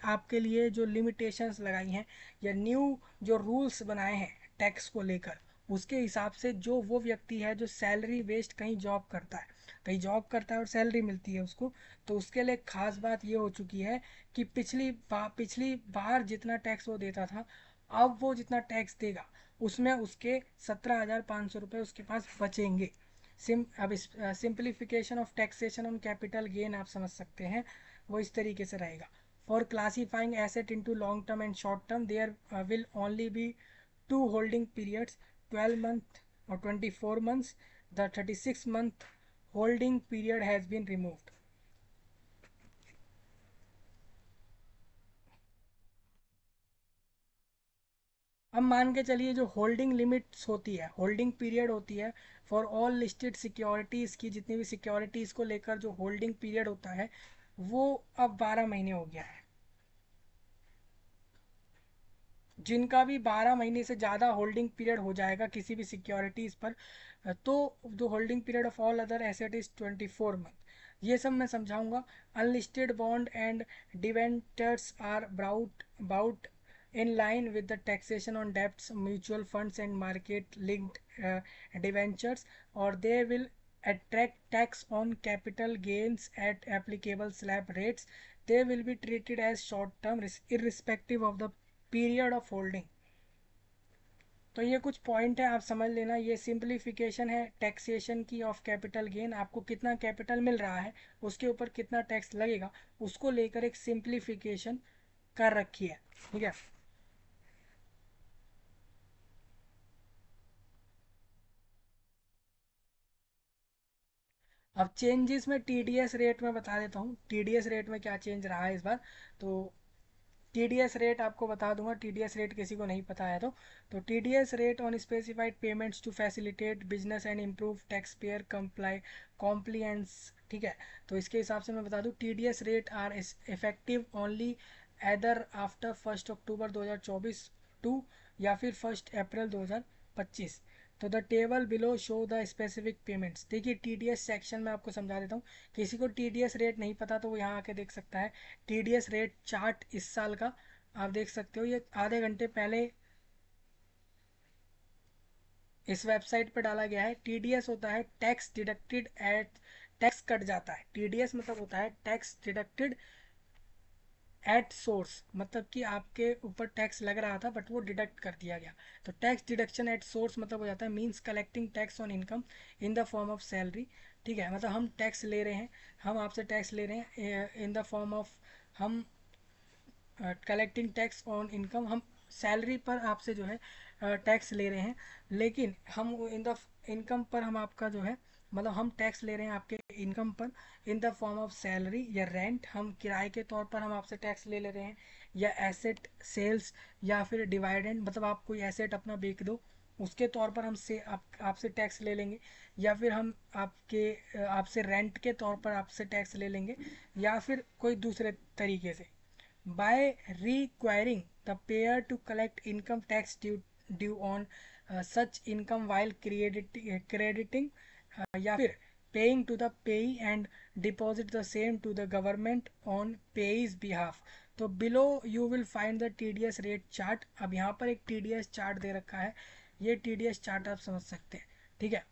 आपके लिए जो लिमिटेशंस लगाई हैं या न्यू जो रूल्स बनाए हैं टैक्स को लेकर, उसके हिसाब से जो वो व्यक्ति है जो सैलरी वेस्ट कहीं जॉब करता है, कहीं जॉब करता है और सैलरी मिलती है उसको, तो उसके लिए खास बात ये हो चुकी है कि पिछली बार जितना टैक्स वो देता था, अब वो जितना टैक्स देगा उसमें उसके 17,500 रुपये उसके पास बचेंगे। अब simplification of taxation on capital gain आप समझ सकते हैं, वो इस तरीके से रहेगा। For classifying asset into long term and short term there will only be two holding periods, 12 month or 24 months. The 36-month holding period has been removed. अब मान के चलिए जो होल्डिंग लिमिट्स होती है, होल्डिंग पीरियड होती है फॉर ऑल लिस्टेड सिक्योरिटीज़ की, जितनी भी सिक्योरिटीज़ को लेकर जो होल्डिंग पीरियड होता है वो अब 12 महीने हो गया है। जिनका भी 12 महीने से ज़्यादा होल्डिंग पीरियड हो जाएगा किसी भी सिक्योरिटीज़ पर, तो the holding period of all other asset is 24 month. ये सब मैं समझाऊंगा। Unlisted bond and debentures are brought in line with the taxation on debts, mutual funds and market linked debentures, or they will attract tax on capital gains at applicable slab rates. They will be treated as short term irrespective of the period of holding. तो ये कुछ point है, आप समझ लेना। ये simplification है taxation की ऑफ कैपिटल गेन। आपको कितना कैपिटल मिल रहा है, उसके ऊपर कितना टैक्स लगेगा, उसको लेकर एक सिंप्लीफिकेशन कर रखी है, ठीक है। अब चेंजेस में टीडीएस रेट में बता देता हूँ, टीडीएस रेट में क्या चेंज रहा है इस बार। तो टीडीएस रेट आपको बता दूंगा, टीडीएस रेट किसी को नहीं पता है तो TDS rate on specified payments to facilitate business and improve tax payer compliance, ठीक है। तो इसके हिसाब से मैं बता दूं, TDS rate are effective only either after 1 October 2024 to, या फिर 1 अप्रैल 2025। तो the table below show the specific payments. देखिए टीडीएस सेक्शन में आपको समझा देता हूँ, किसी को टीडीएस रेट नहीं पता तो वो यहाँ आके देख सकता है। टीडीएस रेट चार्ट इस साल का आप देख सकते हो, ये आधे घंटे पहले इस वेबसाइट पर डाला गया है। टीडीएस होता है tax deducted at, tax cut जाता है। टीडीएस मतलब होता है टैक्स डिडक्टेड एट सोर्स, मतलब कि आपके ऊपर टैक्स लग रहा था बट वो डिडक्ट कर दिया गया। तो टैक्स डिडक्शन एट सोर्स मतलब हो जाता है means collecting tax on income in the form of salary, ठीक है। मतलब हम टैक्स ले रहे हैं, हम आपसे टैक्स ले रहे हैं इन द फॉर्म ऑफ, हम कलेक्टिंग टैक्स ऑन इनकम, हम सैलरी पर आपसे जो है टैक्स ले रहे हैं। लेकिन हम इन द इनकम पर हम आपका जो है, मतलब हम टैक्स ले रहे हैं आपके इनकम पर in the form of salary या रेंट, हम किराए के तौर पर हम आपसे टैक्स ले ले रहे हैं, या एसेट सेल्स, या फिर डिवाइडेंड, मतलब आप कोई एसेट अपना बेच दो उसके तौर पर हम से आपसे टैक्स ले लेंगे, या फिर हम आपसे रेंट के तौर पर आपसे टैक्स ले लेंगे, या फिर कोई दूसरे तरीके से by requiring the payer to collect income tax due on such income while crediting या फिर paying to the payee and deposit the same to the government on payee's behalf। तो below you will find the TDS rate chart। अब यहाँ पर एक TDS chart दे रखा है, ये TDS चार्ट आप समझ सकते हैं, ठीक है।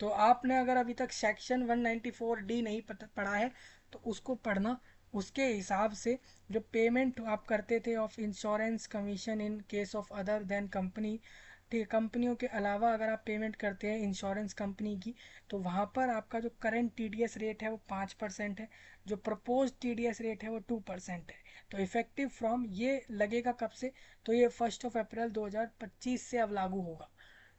तो आपने अगर अभी तक सेक्शन 194D नहीं पढ़ा है तो उसको पढ़ना। उसके हिसाब से जो पेमेंट आप करते थे of insurance commission in case of other than company ठीक है, कंपनियों के अलावा अगर आप पेमेंट करते हैं इंश्योरेंस कंपनी की, तो वहाँ पर आपका जो करंट टीडीएस रेट है वो 5% है, जो प्रपोज टीडीएस रेट है वो 2% है। तो इफेक्टिव फ्रॉम ये लगेगा कब से, तो ये 1 अप्रैल 2025 से अब लागू होगा।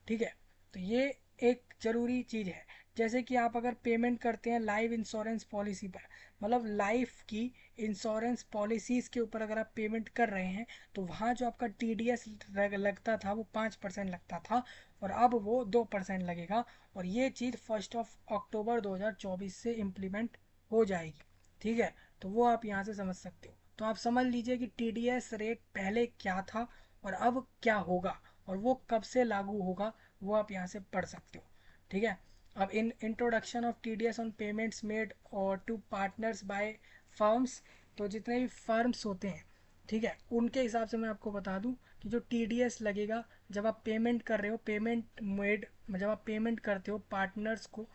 ठीक है, तो ये एक ज़रूरी चीज़ है। जैसे कि आप अगर पेमेंट करते हैं लाइफ इंश्योरेंस पॉलिसी पर, मतलब लाइफ की इंश्योरेंस पॉलिसीज़ के ऊपर अगर आप पेमेंट कर रहे हैं, तो वहाँ जो आपका टीडीएस लगता था वो 5% लगता था, और अब वो 2% लगेगा। और ये चीज़ 1 अक्टूबर 2024 से इम्प्लीमेंट हो जाएगी। ठीक है, तो वो आप यहाँ से समझ सकते हो। तो आप समझ लीजिए कि टीडीएस रेट पहले क्या था और अब क्या होगा, और वो कब से लागू होगा, वो आप यहाँ से पढ़ सकते हो। ठीक है, अब in introduction of TDS on payments made और टू पार्टनर्स बाय फर्म्स, तो जितने भी फर्म्स होते हैं, ठीक है, उनके हिसाब से मैं आपको बता दूं कि जो टीडीएस लगेगा जब आप पेमेंट कर रहे हो, पेमेंट मेड, जब आप पेमेंट करते हो पार्टनर्स को,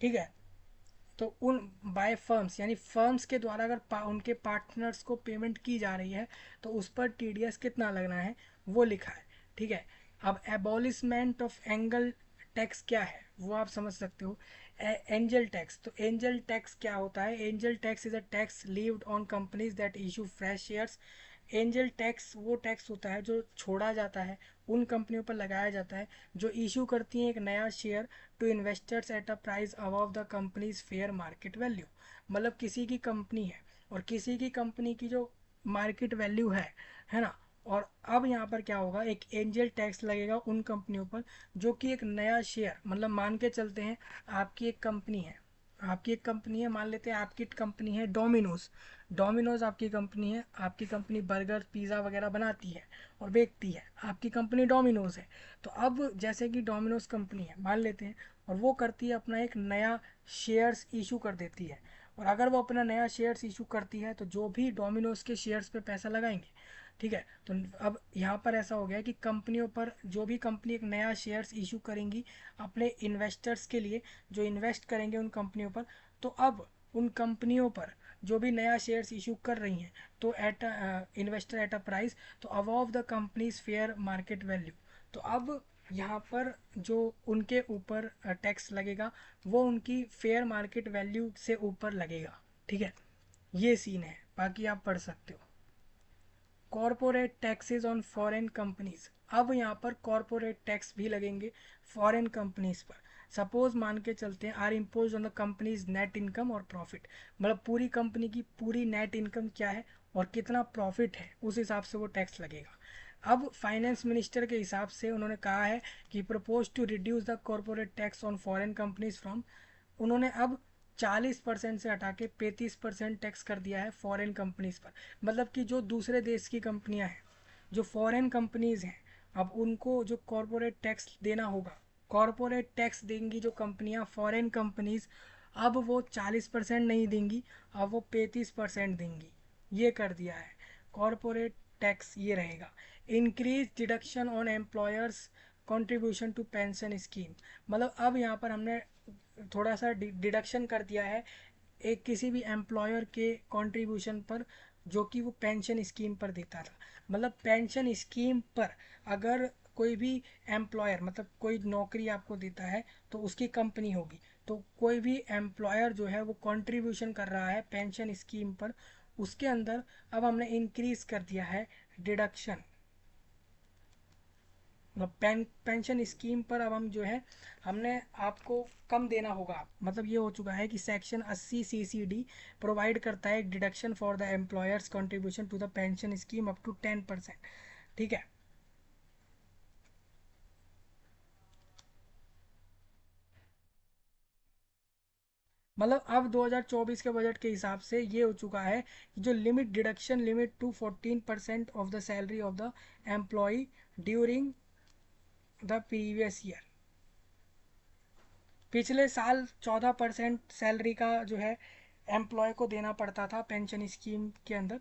ठीक है, तो उन बाय फर्म्स यानी फर्म्स के द्वारा अगर उनके पार्टनर्स को पेमेंट की जा रही है, तो उस पर टीडीएस कितना लगना है वो लिखा है। ठीक है, अब एबॉलिशमेंट ऑफ एंगल टैक्स क्या है वो आप समझ सकते हो। एंजल टैक्स, तो एंजल टैक्स क्या होता है? Angel tax is a tax levied on companies that issue fresh shares. Angel tax वो टैक्स होता है जो छोड़ा जाता है, उन कंपनियों पर लगाया जाता है जो इशू करती हैं एक नया share to investors at a price above the company's fair market value. मतलब किसी की कंपनी है और किसी की कंपनी की जो मार्केट वैल्यू है ना, और अब यहाँ पर क्या होगा, एक एंजल टैक्स लगेगा उन कंपनियों पर जो कि एक नया शेयर, मतलब मान के चलते हैं आपकी एक कंपनी है, आपकी एक कंपनी है, मान लेते हैं आपकी कंपनी है डोमिनोज। डोमिनोज आपकी कंपनी है, आपकी कंपनी बर्गर पिज़्ज़ा वगैरह बनाती है और बेचती है, आपकी कंपनी डोमिनोज है। तो अब जैसे कि डोमिनोज कंपनी है मान लेते हैं, और वो करती है अपना एक नया शेयर्स इशू कर देती है, और अगर वो अपना नया शेयर्स इशू करती है तो जो भी डोमिनोज के शेयर्स पे पैसा लगाएंगे, ठीक है, तो अब यहाँ पर ऐसा हो गया कि कंपनियों पर, जो भी कंपनी एक नया शेयर्स इशू करेंगी अपने इन्वेस्टर्स के लिए, जो इन्वेस्ट करेंगे उन कंपनियों पर, तो अब उन कंपनियों पर जो भी नया शेयर्स इशू कर रही हैं, तो at investor at a price, तो above the company's fair market value. तो अब यहाँ पर जो उनके ऊपर टैक्स लगेगा वो उनकी फेयर मार्केट वैल्यू से ऊपर लगेगा। ठीक है, ये सीन है, बाकी आप पढ़ सकते हो। Corporate taxes on foreign companies, अब यहाँ पर कॉरपोरेट टैक्स भी लगेंगे फॉरेन कंपनीज पर। सपोज मान के चलते हैं are impose on the company's net income और प्रॉफिट, मतलब पूरी कंपनी की पूरी नेट इनकम क्या है और कितना प्रॉफिट है उस हिसाब से वो टैक्स लगेगा। अब फाइनेंस मिनिस्टर के हिसाब से उन्होंने कहा है कि propose to reduce the corporate tax on foreign companies from, उन्होंने अब 40% से हटा के 35% टैक्स कर दिया है फॉरेन कंपनीज पर। मतलब कि जो दूसरे देश की कंपनियां हैं, जो फॉरेन कंपनीज हैं, अब उनको जो कॉरपोरेट टैक्स देना होगा, कॉरपोरेट टैक्स देंगी जो कंपनियां फॉरेन कंपनीज, अब वो 40% नहीं देंगी, अब वो 35% देंगी। ये कर दिया है कॉरपोरेट टैक्स, ये रहेगा। Increase deduction on employer's contribution to pension scheme, मतलब अब यहाँ पर हमने थोड़ा सा डिडक्शन कर दिया है एक किसी भी एम्प्लॉयर के कंट्रीब्यूशन पर जो कि वो पेंशन स्कीम पर देता था। मतलब पेंशन स्कीम पर अगर कोई भी एम्प्लॉयर, मतलब कोई नौकरी आपको देता है तो उसकी कंपनी होगी, तो कोई भी एम्प्लॉयर जो है वो कंट्रीब्यूशन कर रहा है पेंशन स्कीम पर, उसके अंदर अब हमने इंक्रीज कर दिया है डिडक्शन। पेंशन स्कीम पर अब हम जो है हमने आपको कम देना होगा। मतलब ये हो चुका है कि सेक्शन 80 CCD प्रोवाइड करता है deduction for the employer's contribution to the pension scheme up to 10%। ठीक है, मतलब अब 2024 के बजट के हिसाब से ये हो चुका है कि जो limit deduction limit to 14% of the salary of the employ during the previous year. पिछले साल 14% सैलरी का जो है एम्प्लॉय को देना पड़ता था पेंशन स्कीम के अंदर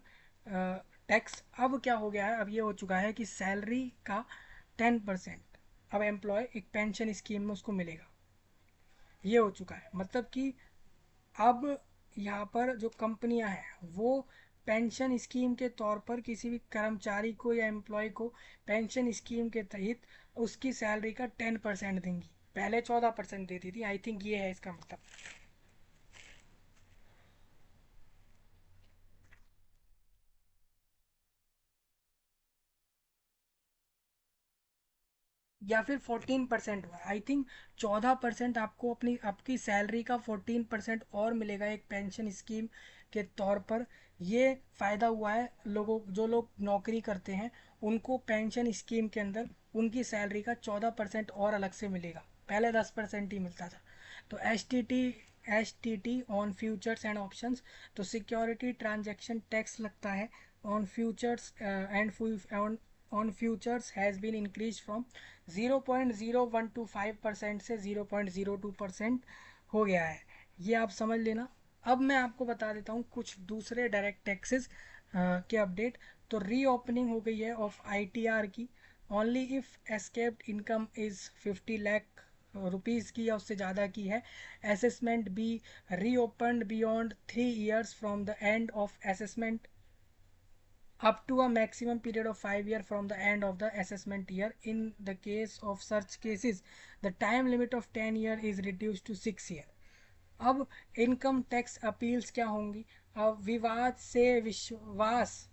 टैक्स। अब क्या हो गया है, अब ये हो चुका है कि सैलरी का 10% अब एम्प्लॉय एक पेंशन स्कीम में उसको मिलेगा। ये हो चुका है, मतलब कि अब यहाँ पर जो कंपनियां हैं वो पेंशन स्कीम के तौर पर किसी भी कर्मचारी को या एम्प्लॉय को पेंशन स्कीम के तहत उसकी सैलरी का 10% देंगी। पहले 14% देती थी, आई थिंक ये है इसका मतलब। या फिर 14% हुआ आई थिंक। 14% आपको अपनी आपकी सैलरी का 14% और मिलेगा एक पेंशन स्कीम के तौर पर। ये फ़ायदा हुआ है लोगों, जो लोग नौकरी करते हैं उनको पेंशन स्कीम के अंदर उनकी सैलरी का 14% और अलग से मिलेगा, पहले 10% ही मिलता था। तो S T T on futures and options, तो सिक्योरिटी ट्रांजैक्शन टैक्स लगता है on futures and on futures has been increase from 0.0125% से 0.02% हो गया है। ये आप समझ लेना। अब मैं आपको बता देता हूँ कुछ दूसरे डायरेक्ट टैक्सेस के अपडेट। तो रीओपनिंग हो गई है ऑफ आईटीआर की। Only if escaped income is 50 lakh rupees की या उससे ज़्यादा की है, assessment be reopened beyond 3 years from the end of assessment up to a maximum period of 5 years from the end of the assessment year. In the case of such cases, the time limit of 10 years is reduced to 6 years. अब income tax appeals क्या होंगी? अब विवाद से विश्वास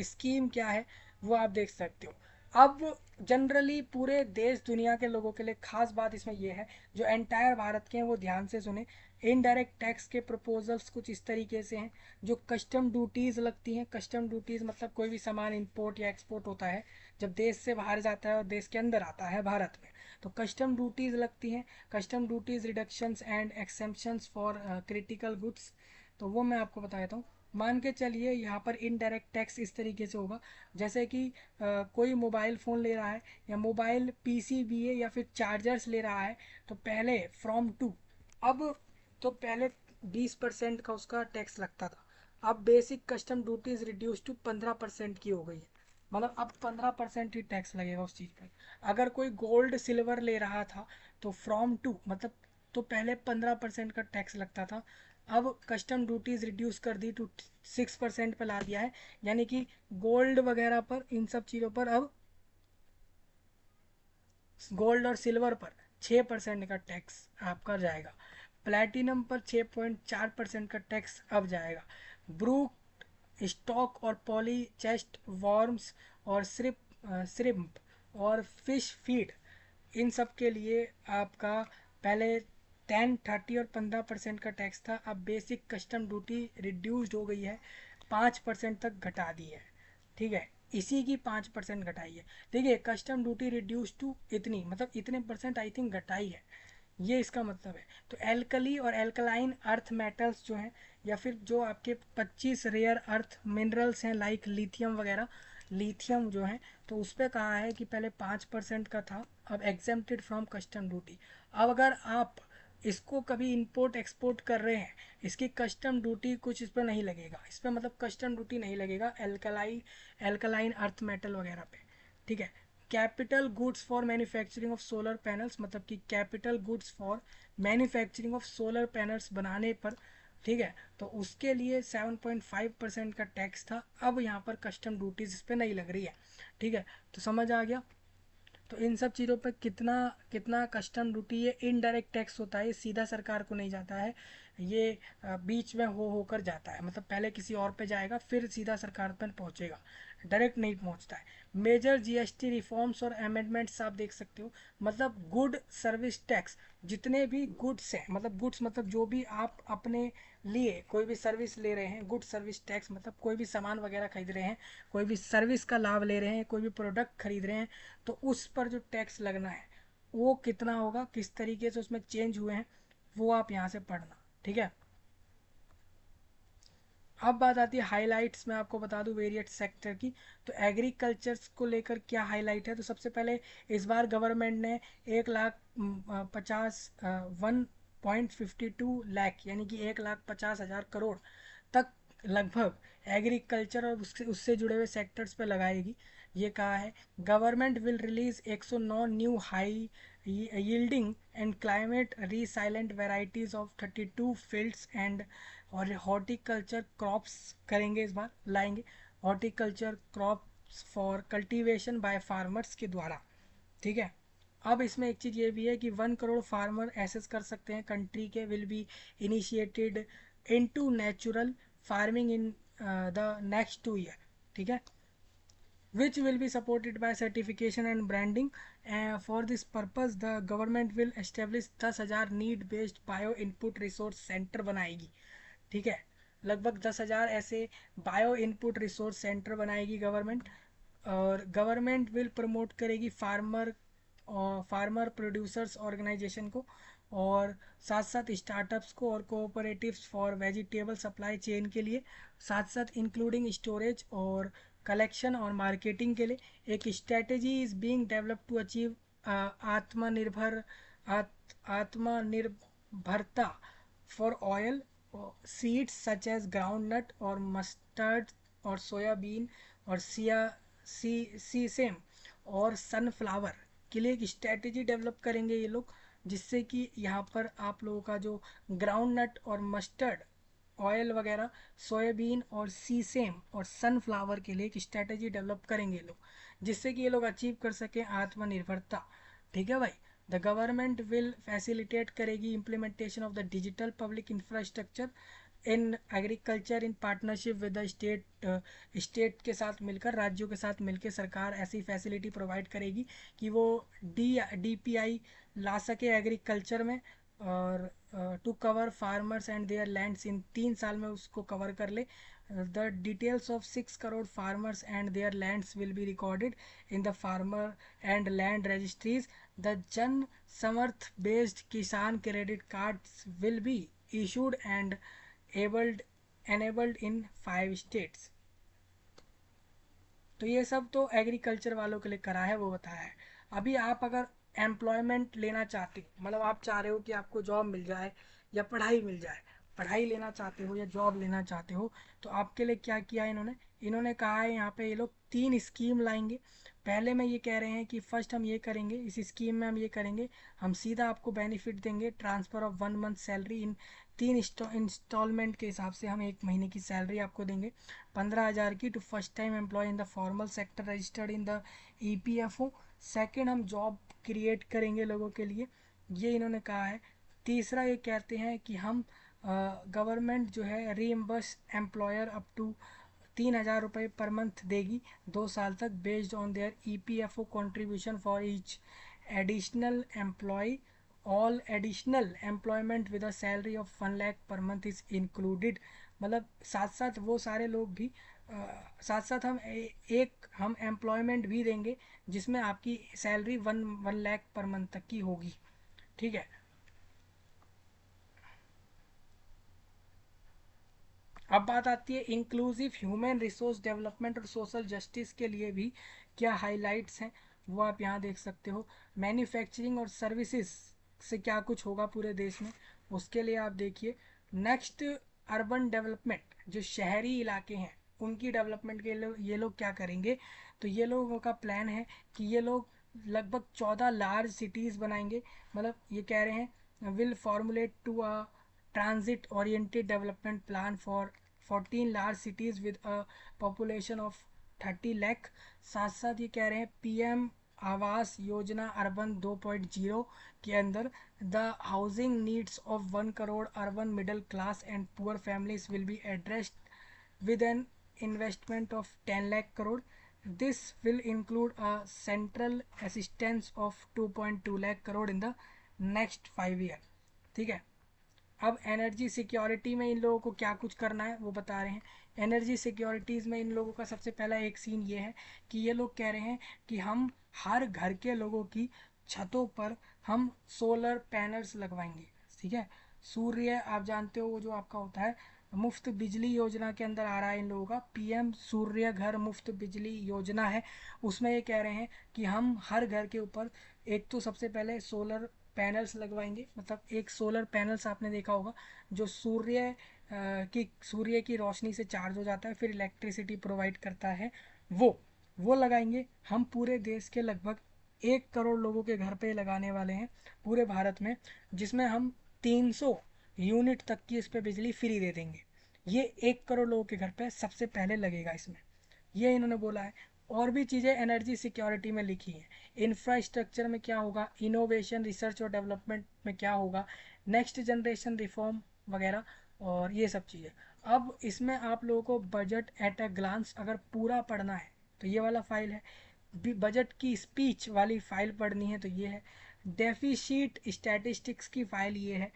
scheme क्या है वो आप देख सकते हो। अब जनरली पूरे देश दुनिया के लोगों के लिए खास बात इसमें यह है, जो एंटायर भारत के हैं वो ध्यान से सुने। इनडायरेक्ट टैक्स के प्रपोजल्स कुछ इस तरीके से हैं। जो कस्टम ड्यूटीज़ लगती हैं, कस्टम ड्यूटीज़ मतलब कोई भी सामान इंपोर्ट या एक्सपोर्ट होता है, जब देश से बाहर जाता है और देश के अंदर आता है भारत में, तो कस्टम ड्यूटीज़ लगती हैं। Custom duties reductions and exemptions for critical goods, तो वो मैं आपको बता देता हूँ। मान के चलिए यहाँ पर इनडायरेक्ट टैक्स इस तरीके से होगा, जैसे कि कोई मोबाइल फ़ोन ले रहा है या मोबाइल पीसीबीए या फिर चार्जर्स ले रहा है, तो पहले फ्रॉम टू, अब तो पहले 20% का उसका टैक्स लगता था। अब basic custom duties reduce to 15% की हो गई है। मतलब अब 15% ही टैक्स लगेगा उस चीज़ पर। अगर कोई गोल्ड सिल्वर ले रहा था तो फ्रॉम टू मतलब, तो पहले 15% का टैक्स लगता था, अब कस्टम ड्यूटीज रिड्यूस कर दी टू 6% पर ला दिया है। यानी कि गोल्ड वगैरह पर, इन सब चीज़ों पर अब गोल्ड और सिल्वर पर 6% का टैक्स आपका जाएगा। प्लैटिनम पर 6.4% का टैक्स अब जाएगा। ब्रूक स्टॉक और पॉली चेस्ट वॉर्म्स और श्रिम्प और फिश फीड, इन सब के लिए आपका पहले 10, 30 और 15% का टैक्स था। अब बेसिक कस्टम ड्यूटी रिड्यूस्ड हो गई है, 5% तक घटा दी है। ठीक है, इसी की 5% घटाई है। देखिए कस्टम ड्यूटी रिड्यूस टू इतनी, मतलब इतने परसेंट आई थिंक घटाई है, ये इसका मतलब है। तो एल्कली और एल्कलाइन अर्थ मेटल्स जो हैं, या फिर जो आपके 25 रेयर अर्थ मिनरल्स हैं लाइक लिथियम वगैरह, लिथियम जो है, तो उस पर कहा है कि पहले 5% का था, अब एग्जेम्प्टेड फ्रॉम कस्टम ड्यूटी। अब अगर आप इसको कभी इंपोर्ट एक्सपोर्ट कर रहे हैं, इसकी कस्टम ड्यूटी कुछ इस पर नहीं लगेगा, इस पर मतलब कस्टम ड्यूटी नहीं लगेगा एल्कलाइन अर्थ मेटल वगैरह पे। ठीक है। Capital goods for manufacturing of solar panels, मतलब कि capital goods for manufacturing of solar panels बनाने पर, ठीक है, तो उसके लिए 7.5% का टैक्स था, अब यहाँ पर कस्टम ड्यूटीज इस पर नहीं लग रही है। ठीक है, तो समझ आ गया। तो इन सब चीज़ों पर कितना कितना कस्टम ड्यूटी, ये इनडायरेक्ट टैक्स होता है, ये सीधा सरकार को नहीं जाता है, ये बीच में हो होकर जाता है, मतलब पहले किसी और पे जाएगा फिर सीधा सरकार पर पहुंचेगा, डायरेक्ट नहीं पहुंचता है। मेजर जीएसटी रिफॉर्म्स और अमेंडमेंट्स आप देख सकते हो। मतलब गुड सर्विस टैक्स, जितने भी गुड्स हैं, मतलब गुड्स मतलब जो भी आप अपने लिए कोई भी सर्विस ले रहे हैं, गुड सर्विस टैक्स मतलब कोई भी सामान वगैरह खरीद रहे हैं, कोई भी सर्विस का लाभ ले रहे हैं, कोई भी प्रोडक्ट खरीद रहे हैं, तो उस पर जो टैक्स लगना है वो कितना होगा, किस तरीके से उसमें चेंज हुए हैं, वो आप यहाँ से पढ़ना। ठीक है। अब बात आती है हाइलाइट्स में, आपको बता दूं वेरिएट सेक्टर की। तो एग्रीकल्चर को लेकर क्या हाईलाइट है, तो सबसे पहले इस बार गवर्नमेंट ने 1,50,1.52 लाख यानी कि 1,50,000 करोड़ तक लगभग एग्रीकल्चर और उससे उससे जुड़े हुए सेक्टर्स पे लगाएगी। ये कहा है। Government will release 109 new high yielding and climate resilient varieties of 32 fields and और हॉर्टिकल्चर क्रॉप्स करेंगे, इस बार लाएंगे horticulture crops for cultivation by farmers के द्वारा। ठीक है। अब इसमें एक चीज़ ये भी है कि 1 करोड़ फार्मर एसेस कर सकते हैं कंट्री के, will be initiated into natural farming in the next 2 year. ठीक है। which will be supported by certification and branding. For this purpose the government will establish 10,000 need based bio input resource centre बनाएगी। ठीक है। लगभग 10,000 ऐसे bio input resource centre बनाएगी government. और government will promote करेगी फार्मर प्रोड्यूसर्स ऑर्गेनाइजेशन को, और साथ साथ स्टार्टअप्स को और cooperatives for vegetable supply chain के लिए, साथ साथ इंक्लूडिंग स्टोरेज और कलेक्शन और मार्केटिंग के लिए एक strategy is being develop to achieve atmanirbhar atmanirbharta for oilseeds such as ground नट और मस्टर्ड और सोयाबीन और सीसेम और सनफ्लावर के लिए एक स्ट्रेटेजी डेवलप करेंगे ये लोग, जिससे कि यहाँ पर आप लोगों का जो ग्राउंड नट और मस्टर्ड ऑयल वगैरह, सोयाबीन और सीसेम और सनफ्लावर के लिए एक स्ट्रेटेजी डेवलप करेंगे लोग, जिससे कि ये लोग अचीव कर सकें आत्मनिर्भरता। ठीक है भाई। द गवर्नमेंट विल फैसिलिटेट करेगी implementation of the digital public infrastructure in agriculture in partnership with the state के साथ मिलकर, राज्यों के साथ मिलकर सरकार ऐसी फैसिलिटी प्रोवाइड करेगी कि वो DPI ला सके एग्रीकल्चर में, और to cover farmers and their lands in 3 साल में उसको कवर कर ले। The details of 6 crore farmers and their lands will be recorded in the farmer and land registries. The Jan Samarth based Kisan credit cards will be issued and enabled in 5 states। तो ये सब तो एग्रीकल्चर वालों के लिए करा है, वो बताया है। अभी आप अगर एम्प्लॉयमेंट लेना चाहते हो, मतलब आप चाह रहे हो कि आपको जॉब मिल जाए या पढ़ाई मिल जाए, पढ़ाई लेना चाहते हो या जॉब लेना चाहते हो, तो आपके लिए क्या किया इन्होंने, इन्होंने कहा है यहाँ पे ये लोग 3 स्कीम लाएंगे। पहले में ये कह रहे हैं कि फर्स्ट हम ये करेंगे, इस स्कीम में हम ये करेंगे, हम सीधा आपको बेनिफिट देंगे transfer of 1 month salary in 3 instalment के हिसाब से हम 1 महीने की सैलरी आपको देंगे 15,000 की to first time employ in the formal sector registered in the EPFO। Second, हम जॉब क्रिएट करेंगे लोगों के लिए, ये इन्होंने कहा है। तीसरा ये कहते हैं कि हम गवर्नमेंट जो है रीइम्बर्स एम्प्लॉयर अप टू 3,000 रुपये पर मंथ देगी 2 साल तक, based on their EPFO contribution for each additional employ. All additional employment with a salary of 1 lakh per month is included. मतलब साथ साथ वो सारे लोग भी साथ साथ हम एम्प्लॉयमेंट भी देंगे जिसमें आपकी सैलरी 1 लाख पर मंथ तक की होगी। ठीक है। अब बात आती है इंक्लूसिव ह्यूमन रिसोर्स डेवलपमेंट और सोशल जस्टिस के लिए भी क्या हाइलाइट्स हैं, वो आप यहाँ देख सकते हो। मैन्युफैक्चरिंग और सर्विसेज से क्या कुछ होगा पूरे देश में, उसके लिए आप देखिए। नेक्स्ट, अर्बन डेवलपमेंट, जो शहरी इलाके हैं उनकी डेवलपमेंट के लिए ये लोग क्या करेंगे, तो ये लोगों का प्लान है कि ये लोग लगभग 14 लार्ज सिटीज़ बनाएंगे। मतलब ये कह रहे हैं will formulate to a transit oriented development plan for 14 large cities with a population of 30 lakh। साथ साथ ये कह रहे हैं PM आवास योजना अर्बन 2.0 के अंदर the housing needs of 1 crore urban middle class and poor families will be addressed with an investment of 10 lakh crore। This will include a central assistance of 2.2 lakh crore in the next 5 year। ठीक है। अब energy security में इन लोगों को क्या कुछ करना है वो बता रहे हैं। एनर्जी सिक्योरिटीज़ में इन लोगों का सबसे पहला एक सीन ये है कि ये लोग कह रहे हैं कि हम हर घर के लोगों की छतों पर हम सोलर पैनल्स लगवाएंगे। ठीक है। सूर्य, आप जानते हो वो जो आपका होता है मुफ्त बिजली योजना के अंदर आ रहा है इन लोगों का, PM सूर्य घर मुफ्त बिजली योजना है। उसमें ये कह रहे हैं कि हम हर घर के ऊपर एक तो सबसे पहले सोलर पैनल्स लगवाएंगे। मतलब एक सोलर पैनल्स आपने देखा होगा जो सूर्य की रोशनी से चार्ज हो जाता है, फिर इलेक्ट्रिसिटी प्रोवाइड करता है, वो लगाएंगे हम पूरे देश के लगभग 1 करोड़ लोगों के घर पे लगाने वाले हैं पूरे भारत में, जिसमें हम 300 यूनिट तक की इस पर बिजली फ्री दे देंगे। ये 1 करोड़ लोगों के घर पे सबसे पहले लगेगा इसमें, ये इन्होंने बोला है। और भी चीज़ें एनर्जी सिक्योरिटी में लिखी हैं, इंफ्रास्ट्रक्चर में क्या होगा, इनोवेशन रिसर्च और डेवलपमेंट में क्या होगा, नेक्स्ट जनरेशन रिफॉर्म वगैरह, और ये सब चीज़ें। अब इसमें आप लोगों को बजट एट अ ग्लांस अगर पूरा पढ़ना है तो ये वाला फाइल है, बजट की स्पीच वाली फाइल पढ़नी है तो ये है, डेफिसिट स्टैटिस्टिक्स की फाइल ये है,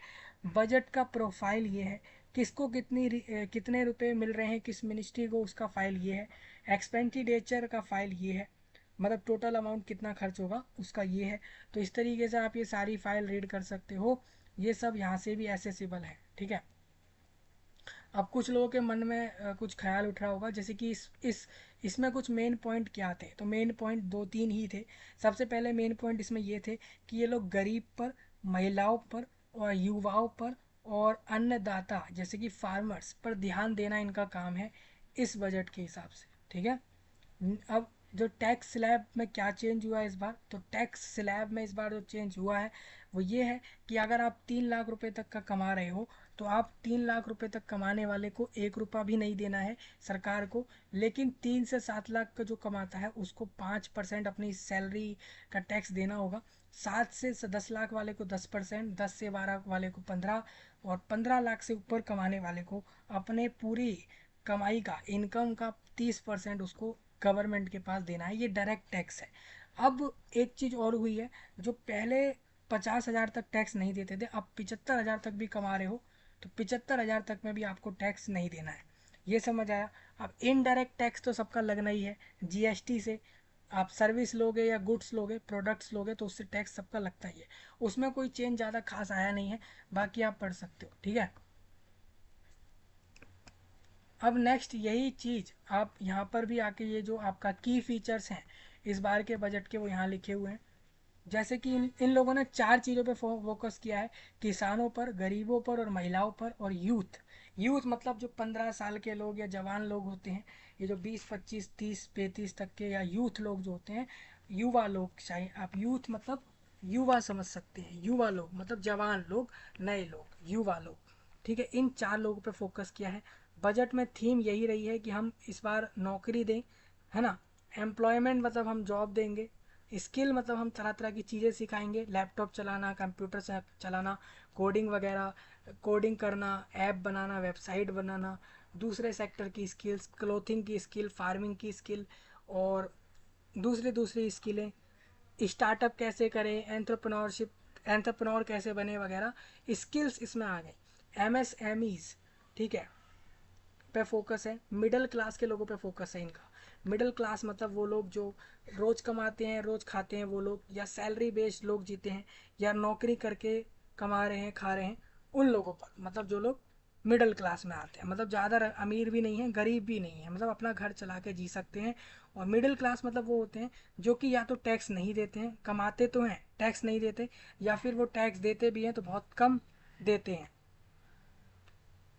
बजट का प्रोफाइल ये है, किसको कितने रुपए मिल रहे हैं किस मिनिस्ट्री को उसका फाइल ये है, एक्सपेंडिचर का फाइल ये है, मतलब टोटल अमाउंट कितना खर्च होगा उसका ये है। तो इस तरीके से आप ये सारी फाइल रीड कर सकते हो, ये सब यहाँ से भी एसेसिबल है, ठीक है। अब कुछ लोगों के मन में कुछ ख्याल उठ रहा होगा, जैसे कि इसमें कुछ मेन पॉइंट क्या थे, तो मेन पॉइंट दो तीन ही थे। सबसे पहले मेन पॉइंट इसमें ये थे कि ये लोग गरीब पर, महिलाओं पर और युवाओं पर और अन्नदाता जैसे कि फार्मर्स पर ध्यान देना इनका काम है इस बजट के हिसाब से, ठीक है। अब जो टैक्स स्लैब में क्या चेंज हुआ है इस बार, तो टैक्स स्लैब में इस बार जो चेंज हुआ है वो ये है कि अगर आप 3 लाख रुपए तक का कमा रहे हो तो आप 3 लाख रुपए तक कमाने वाले को 1 रुपया भी नहीं देना है सरकार को। लेकिन 3 से 7 लाख का जो कमाता है उसको 5% अपनी सैलरी का टैक्स देना होगा। 7 से 10 लाख वाले को 10%, 10 से 12 वाले को 15, और 15 लाख से ऊपर कमाने वाले को अपने पूरी कमाई का, इनकम का 30% उसको गवर्नमेंट के पास देना है। ये डायरेक्ट टैक्स है। अब एक चीज़ और हुई है, जो पहले 50,000 तक टैक्स नहीं देते थे, अब 75,000 तक भी कमा रहे हो तो 75,000 तक में भी आपको टैक्स नहीं देना है। ये समझ आया। अब इनडायरेक्ट टैक्स तो सबका लगना ही है, जीएसटी से आप सर्विस लोगे या गुड्स लोगे, प्रोडक्ट्स लोगे तो उससे टैक्स सबका लगता ही है। उसमें कोई चेंज ज़्यादा खास आया नहीं है, बाकी आप पढ़ सकते हो, ठीक है। अब नेक्स्ट यही चीज़ आप यहाँ पर भी आके, ये जो आपका की फीचर्स हैं इस बार के बजट के, वो यहाँ लिखे हुए हैं। जैसे कि इन लोगों ने 4 चीज़ों पे फोकस किया है, किसानों पर, गरीबों पर और महिलाओं पर और यूथ। यूथ मतलब जो 15 साल के लोग या जवान लोग होते हैं, ये जो 20, 25, 30, 35 तक के या यूथ लोग जो होते हैं, युवा लोग, चाहे आप यूथ मतलब युवा समझ सकते हैं, युवा लोग मतलब जवान लोग, नए लोग, युवा लोग, ठीक है। इन 4 लोगों पे फोकस किया है। बजट में थीम यही रही है कि हम इस बार नौकरी दें, है ना। एम्प्लॉयमेंट मतलब हम जॉब देंगे। स्किल मतलब हम तरह तरह की चीज़ें सिखाएंगे, लैपटॉप चलाना, कंप्यूटर से चलाना, कोडिंग वगैरह, कोडिंग करना, ऐप बनाना, वेबसाइट बनाना, दूसरे सेक्टर की स्किल्स, क्लोथिंग की स्किल, फार्मिंग की स्किल, और दूसरी दूसरी स्किलें, स्टार्टअप कैसे करें, एंटरप्रेन्योरशिप, एंटरप्रेन्योर कैसे बने वगैरह स्किल्स इसमें आ गए। एमएसएमईज, ठीक है, पे फोकस है। मिडिल क्लास के लोगों पे फोकस है इनका। मिडिल क्लास मतलब वो लोग जो रोज़ कमाते हैं, रोज़ खाते हैं वो लोग, या सैलरी बेस्ड लोग जीते हैं, या नौकरी करके कमा रहे हैं, खा रहे हैं, उन लोगों पर, मतलब जो लोग मिडिल क्लास में आते हैं, मतलब ज़्यादा अमीर भी नहीं है, गरीब भी नहीं है, मतलब अपना घर चला के जी सकते हैं। और मिडिल क्लास मतलब वो होते हैं जो कि या तो टैक्स नहीं देते हैं, कमाते तो हैं टैक्स नहीं देते, या फिर वो टैक्स देते भी हैं तो बहुत कम देते हैं।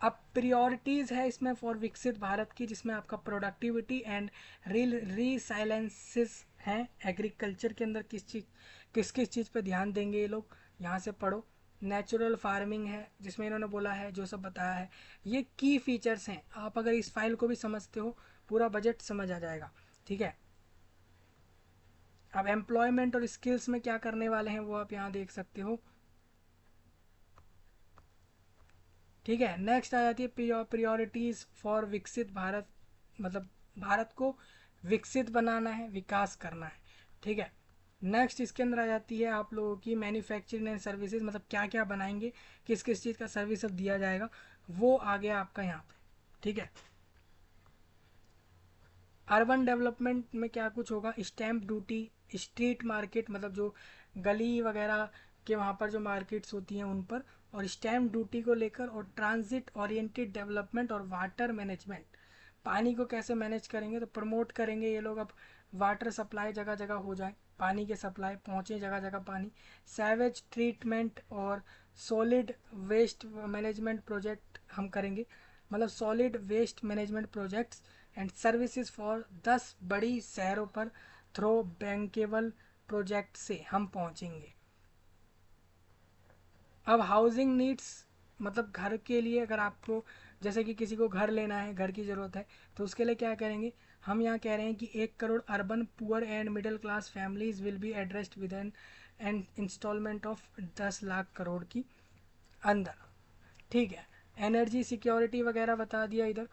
अब प्रियोरिटीज़ है इसमें फॉर विकसित भारत की, जिसमें आपका प्रोडक्टिविटी एंड रीसाइलेंसेस हैं। एग्रीकल्चर के अंदर किस किस चीज़ पे ध्यान देंगे ये लोग, यहाँ से पढ़ो। नेचुरल फार्मिंग है जिसमें इन्होंने बोला है, जो सब बताया है ये की फीचर्स हैं। आप अगर इस फाइल को भी समझते हो पूरा बजट समझ आ जाएगा, ठीक है। अब एम्प्लॉयमेंट और स्किल्स में क्या करने वाले हैं वो आप यहाँ देख सकते हो, ठीक है। नेक्स्ट आ जाती है प्रियोरिटीज़ फॉर विकसित भारत, मतलब भारत को विकसित बनाना है, विकास करना है, ठीक है। नेक्स्ट इसके अंदर आ जाती है आप लोगों की मैन्युफैक्चरिंग एंड सर्विसेज, मतलब क्या क्या बनाएंगे, किस किस चीज़ का सर्विस अब दिया जाएगा, वो आ गया आपका यहाँ पे, ठीक है। अर्बन डेवलपमेंट में क्या कुछ होगा, स्टैम्प ड्यूटी, स्ट्रीट मार्केट मतलब जो गली वगैरह के वहाँ पर जो मार्केट्स होती हैं उन पर, और स्टैम्प ड्यूटी को लेकर, और ट्रांजिट ओरिएंटेड डेवलपमेंट और वाटर मैनेजमेंट, पानी को कैसे मैनेज करेंगे, तो प्रमोट करेंगे ये लोग अब वाटर सप्लाई जगह जगह हो जाए, पानी के सप्लाई पहुँचे जगह जगह पानी। सैवेज ट्रीटमेंट और सॉलिड वेस्ट मैनेजमेंट प्रोजेक्ट हम करेंगे, मतलब solid waste management projects and services for 10 बड़ी शहरों पर थ्रो बैंकेबल प्रोजेक्ट से हम पहुंचेंगे। अब हाउसिंग नीड्स मतलब घर के लिए, अगर आपको जैसे कि किसी को घर लेना है, घर की ज़रूरत है, तो उसके लिए क्या करेंगे, हम यहाँ कह रहे हैं कि 1 crore urban poor and middle class families will be addressed with an instalment of 10 lakh crore की अंदर। ठीक है, एनर्जी सिक्योरिटी वगैरह बता दिया इधर।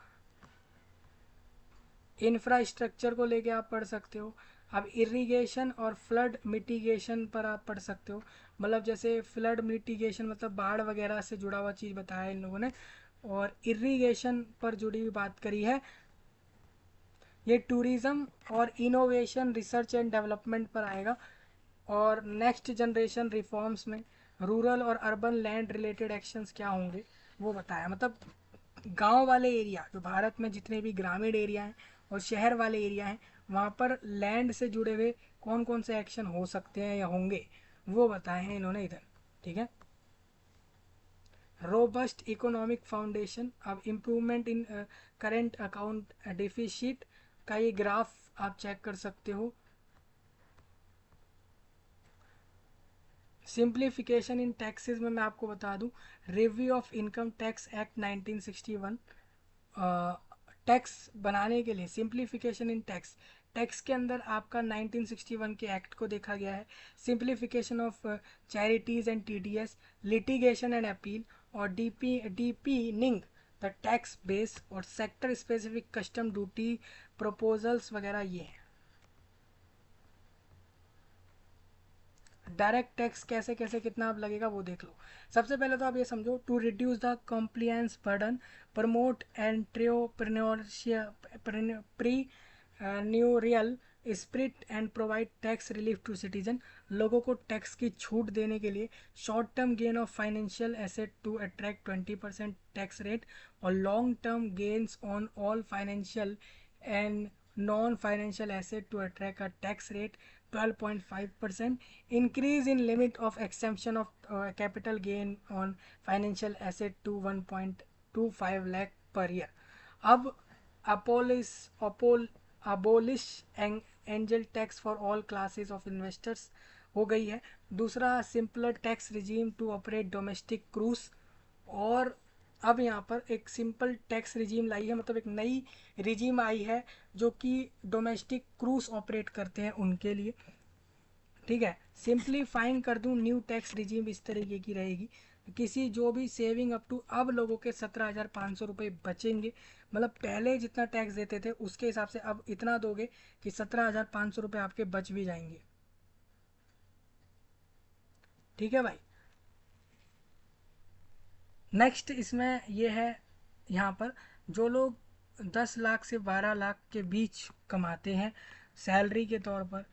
इंफ्रास्ट्रक्चर को लेके आप पढ़ सकते हो। अब इरिगेशन और फ्लड मिटिगेशन पर आप पढ़ सकते हो। मतलब जैसे फ्लड मिटिगेशन मतलब बाढ़ वगैरह से जुड़ा हुआ चीज़ बताया है इन लोगों ने, और इरिगेशन पर जुड़ी हुई बात करी है। ये टूरिज़्म और इनोवेशन रिसर्च एंड डेवलपमेंट पर आएगा। और नेक्स्ट जनरेशन रिफॉर्म्स में रूरल और अर्बन लैंड रिलेटेड एक्शंस क्या होंगे वो बताया। मतलब गांव वाले एरिया, जो भारत में जितने भी ग्रामीण एरिया हैं और शहर वाले एरिया हैं, वहाँ पर लैंड से जुड़े हुए कौन कौन से एक्शन हो सकते हैं या होंगे वो बताए हैं इन्होंने इधर। ठीक है, रोबस्ट इकोनॉमिक फाउंडेशन। अब improvement in current account deficit का ये ग्राफ आप चेक कर सकते हो। सिंप्लीफिकेशन इन टैक्सेस में मैं आपको बता दूं, review of income tax act 1961, tax बनाने के लिए सिंप्लीफिकेशन इन टैक्स, टैक्स के अंदर आपका 1961 के एक्ट को देखा गया है। Simplification of charities and TDS, litigation and appeal, और डीपीनिंग द टैक्स बेस, और sector specific custom duty proposals वगैरह ये हैं। डायरेक्ट टैक्स कैसे कैसे कितना आप लगेगा वो देख लो। सबसे पहले तो आप ये समझो, to reduce the compliance burden, promote entrepreneurship, न्यूरियल spirit and provide tax relief to citizen. लोगों को टैक्स की छूट देने के लिए short term gain of financial asset to attract 20% tax rate, और long term gains on all financial and non financial asset to attract a tax rate 12.5%, increase in limit of exemption of capital gain on financial asset to 1.25 lakh per year। अब abolish अपोल abolish angel tax for all classes of investors हो गई है। दूसरा, simpler tax regime to operate domestic cruise. और अब यहाँ पर एक सिंपल टैक्स रिजीम लाई है, मतलब एक नई रिजीम आई है जो कि डोमेस्टिक क्रूज ऑपरेट करते हैं उनके लिए। ठीक है, सिंप्लीफाइंग कर दूं, न्यू टैक्स रिजीम इस तरीके की रहेगी, किसी जो भी सेविंग अप टू, अब लोगों के 17,500 रुपये बचेंगे। मतलब पहले जितना टैक्स देते थे उसके हिसाब से अब इतना दोगे कि 17,500 रुपये आपके बच भी जाएंगे। ठीक है भाई। नेक्स्ट इसमें ये है, यहाँ पर जो लोग 10 लाख से 12 लाख के बीच कमाते हैं सैलरी के तौर पर,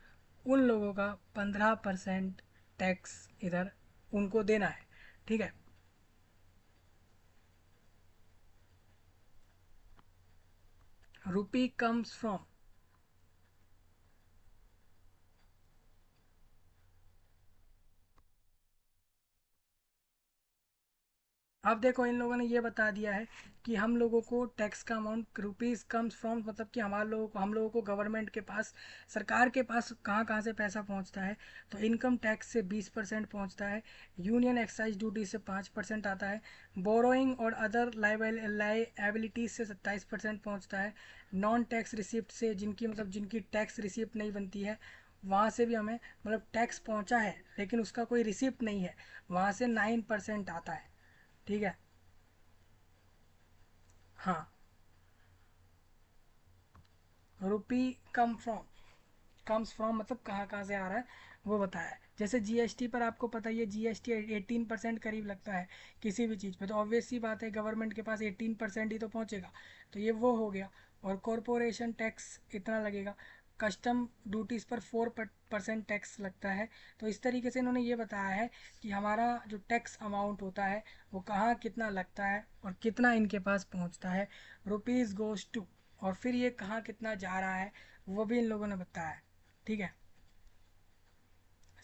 उन लोगों का 15% टैक्स इधर उनको देना है। ठीक है, रुपी कम्स फ्रॉम, अब देखो इन लोगों ने ये बता दिया है कि हम लोगों को टैक्स का अमाउंट रुपीज़ कम्स फ्रॉम, मतलब कि हमारे लोगों को, हम लोगों को गवर्नमेंट के पास, सरकार के पास कहाँ कहाँ से पैसा पहुँचता है। तो इनकम टैक्स से 20% पहुँचता है, यूनियन एक्साइज ड्यूटी से 5% आता है, बोरोइंग और अदर लाइबिलिटीज से 27% पहुँचता है, नॉन टैक्स रिसिप्ट से, जिनकी मतलब जिनकी टैक्स रिसिप्ट नहीं बनती है वहाँ से भी हमें मतलब टैक्स पहुँचा है लेकिन उसका कोई रिसिप्ट नहीं है, वहाँ से 9% आता है। ठीक है। हाँ, रुपी कम फ्रॉम, कम्स फ्रॉम मतलब कहाँ कहाँ से आ रहा है वो बताया है। जैसे जीएसटी पर आपको पता ही है, जीएसटी 18% करीब लगता है किसी भी चीज़ पे, तो ऑब्वियस सी बात है गवर्नमेंट के पास 18% ही तो पहुँचेगा। तो ये वो हो गया। और कॉरपोरेशन टैक्स इतना लगेगा, कस्टम ड्यूटीज़ पर 4% टैक्स लगता है। तो इस तरीके से इन्होंने ये बताया है कि हमारा जो टैक्स अमाउंट होता है वो कहाँ कितना लगता है और कितना इनके पास पहुँचता है, रुपीज़ गोज़ टू, और फिर ये कहाँ कितना जा रहा है वो भी इन लोगों ने बताया है। ठीक है,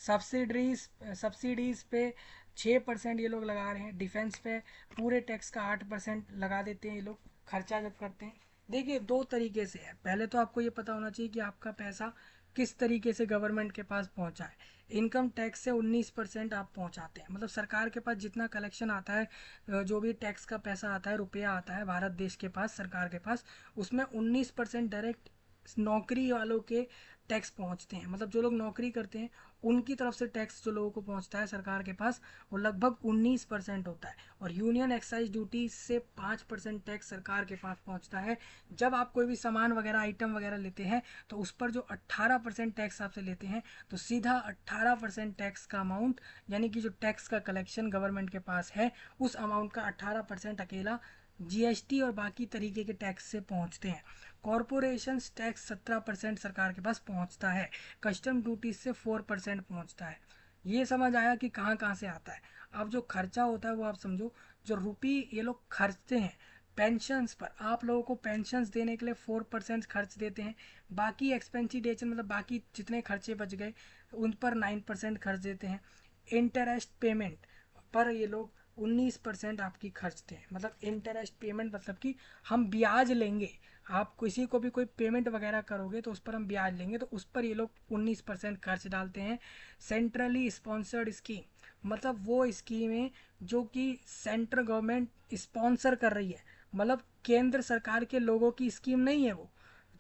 सब्सिडीज सब्सिडीज़ पे 6% ये लोग लगा रहे हैं, डिफेंस पे पूरे टैक्स का 8% लगा देते हैं ये लोग खर्चा जब करते हैं। देखिए दो तरीके से है, पहले तो आपको ये पता होना चाहिए कि आपका पैसा किस तरीके से गवर्नमेंट के पास पहुंचा है। इनकम टैक्स से 19% आप पहुंचाते हैं, मतलब सरकार के पास जितना कलेक्शन आता है, जो भी टैक्स का पैसा आता है, रुपया आता है भारत देश के पास, सरकार के पास, उसमें 19% डायरेक्ट नौकरी वालों के टैक्स पहुंचते हैं। मतलब जो लोग नौकरी करते हैं उनकी तरफ से टैक्स जो लोगों को पहुंचता है सरकार के पास, वो लगभग 19% होता है। और यूनियन एक्साइज ड्यूटी से 5% टैक्स सरकार के पास पहुंचता है। जब आप कोई भी सामान वगैरह, आइटम वगैरह लेते हैं, तो उस पर जो 18% टैक्स आपसे लेते हैं, तो सीधा 18% टैक्स का अमाउंट, यानी कि जो टैक्स का कलेक्शन गवर्नमेंट के पास है, उस अमाउंट का 18% अकेला जीएसटी और बाकी तरीके के टैक्स से पहुंचते हैं। कॉरपोरेशन टैक्स 17% सरकार के पास पहुंचता है। कस्टम ड्यूटी से 4% पहुंचता है। ये समझ आया कि कहाँ कहाँ से आता है। अब जो खर्चा होता है वो आप समझो, जो रुपी ये लोग खर्चते हैं पेंशन्स पर, आप लोगों को पेंशन्स देने के लिए 4% खर्च देते हैं। बाकी एक्सपेंसिडेशन, मतलब बाकी जितने खर्चे बच गए उन पर 9% खर्च देते हैं। इंटरेस्ट पेमेंट पर ये लोग 19% आपकी खर्चते हैं। मतलब इंटरेस्ट पेमेंट मतलब कि हम ब्याज लेंगे, आप किसी को भी कोई पेमेंट वगैरह करोगे तो उस पर हम ब्याज लेंगे, तो उस पर ये लोग 19% खर्च डालते हैं। सेंट्रली स्पॉन्सर्ड स्कीम, मतलब वो स्कीमें जो कि सेंट्रल गवर्नमेंट स्पॉन्सर कर रही है, मतलब केंद्र सरकार के लोगों की स्कीम नहीं है वो,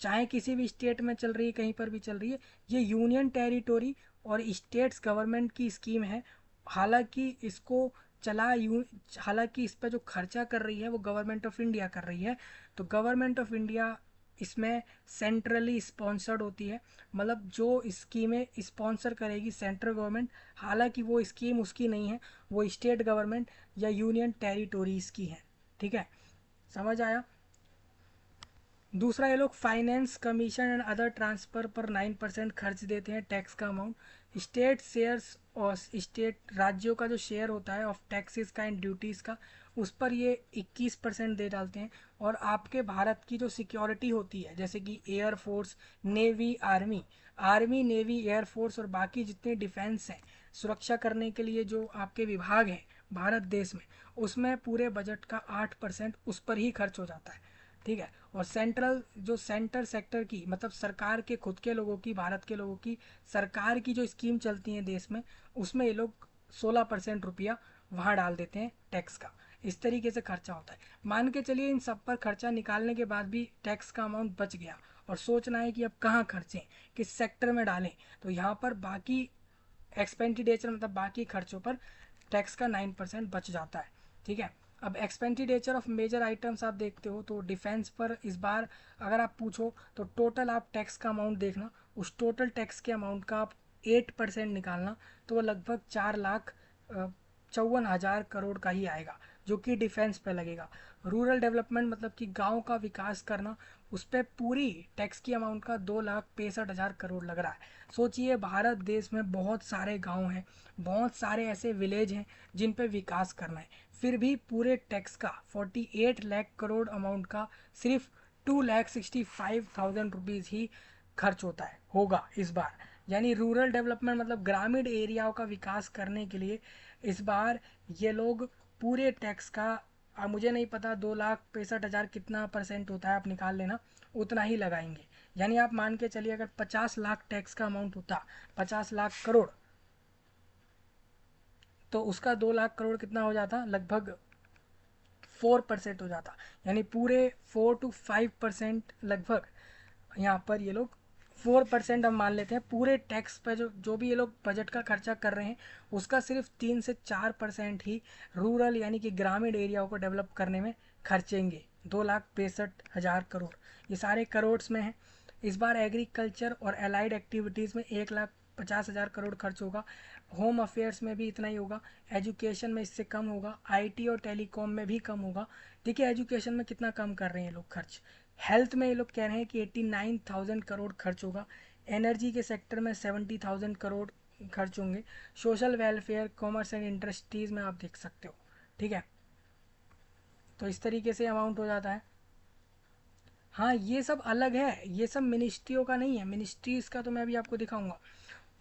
चाहे किसी भी स्टेट में चल रही है, कहीं पर भी चल रही है, ये यूनियन टेरिटोरी और स्टेट्स गवर्नमेंट की स्कीम है। हालांकि इसको चला यूं हालांकि इस पर जो खर्चा कर रही है वो गवर्नमेंट ऑफ इंडिया कर रही है। तो गवर्नमेंट ऑफ इंडिया इसमें सेंट्रली स्पॉन्सर्ड होती है, मतलब जो स्कीमें स्पॉन्सर करेगी सेंट्रल गवर्नमेंट, हालांकि वो स्कीम उसकी नहीं है, वो स्टेट गवर्नमेंट या यूनियन टेरिटोरीज की है। ठीक है, समझ आया। दूसरा, ये लोग finance commission and other transfer पर 9% खर्च देते हैं टैक्स का अमाउंट। स्टेट शेयर्स और स्टेट राज्यों का जो शेयर होता है ऑफ टैक्सेस का एंड ड्यूटीज़ का, उस पर ये 21% दे डालते हैं। और आपके भारत की जो सिक्योरिटी होती है, जैसे कि air force, navy, army, navy, air force और बाकी जितने डिफेंस हैं, सुरक्षा करने के लिए जो आपके विभाग हैं भारत देश में, उसमें पूरे बजट का 8% उस पर ही खर्च हो जाता है। ठीक है। और सेंट्रल जो सेंटर सेक्टर की, मतलब सरकार के खुद के लोगों की, भारत के लोगों की सरकार की जो स्कीम चलती है देश में, उसमें ये लोग 16% रुपया वहाँ डाल देते हैं टैक्स का। इस तरीके से खर्चा होता है। मान के चलिए इन सब पर खर्चा निकालने के बाद भी टैक्स का अमाउंट बच गया, और सोचना है कि अब कहाँ खर्चें, किस सेक्टर में डालें, तो यहाँ पर बाकी एक्सपेंडिचर, मतलब बाकी खर्चों पर टैक्स का 9% बच जाता है। ठीक है। अब एक्सपेंडिचर ऑफ मेजर आइटम्स आप देखते हो तो डिफेंस पर इस बार अगर आप पूछो तो टोटल आप टैक्स का अमाउंट देखना, उस टोटल टैक्स के अमाउंट का आप 8% निकालना, तो वो लगभग 4,54,000 करोड़ का ही आएगा, जो कि डिफेंस पे लगेगा। रूरल डेवलपमेंट मतलब कि गांव का विकास करना, उस पर पूरी टैक्स की अमाउंट का 2,65,000 करोड़ लग रहा है। सोचिए भारत देश में बहुत सारे गांव हैं, बहुत सारे ऐसे विलेज हैं जिन पे विकास करना है, फिर भी पूरे टैक्स का 48 लाख करोड़ अमाउंट का सिर्फ 2,65,000 रुपीज़ ही खर्च होगा इस बार। यानी रूरल डेवलपमेंट मतलब ग्रामीण एरियाओं का विकास करने के लिए इस बार ये लोग पूरे टैक्स का, मुझे नहीं पता 2,65,000 कितना परसेंट होता है, आप निकाल लेना, उतना ही लगाएंगे। यानी आप मान के चलिए अगर 50 लाख टैक्स का अमाउंट होता, 50 लाख करोड़, तो उसका 2 लाख करोड़ कितना हो जाता, लगभग 4% हो जाता। यानी पूरे 4 to 5% लगभग यहाँ पर ये लोग 4% हम मान लेते हैं पूरे टैक्स पर, जो भी ये लोग बजट का खर्चा कर रहे हैं, उसका सिर्फ 3 से 4% ही रूरल यानी कि ग्रामीण एरियाओं को डेवलप करने में खर्चेंगे। 2,65,000 करोड़, ये सारे करोड्स में है। इस बार एग्रीकल्चर और एलाइड एक्टिविटीज़ में 1,50,000 करोड़ खर्च होगा। होम अफेयर्स में भी इतना ही होगा। एजुकेशन में इससे कम होगा। आईटी और टेलीकॉम में भी कम होगा। देखिए एजुकेशन में कितना कम कर रहे हैं ये लोग खर्च। हेल्थ में ये लोग कह रहे हैं कि 89,000 करोड़ खर्च होगा। एनर्जी के सेक्टर में 70,000 करोड़ खर्च होंगे। Social welfare, commerce and industries में आप देख सकते हो। ठीक है, तो इस तरीके से अमाउंट हो जाता है। हाँ, ये सब अलग है, ये सब मिनिस्ट्रियों का नहीं है। मिनिस्ट्रीज़ का तो मैं अभी आपको दिखाऊंगा।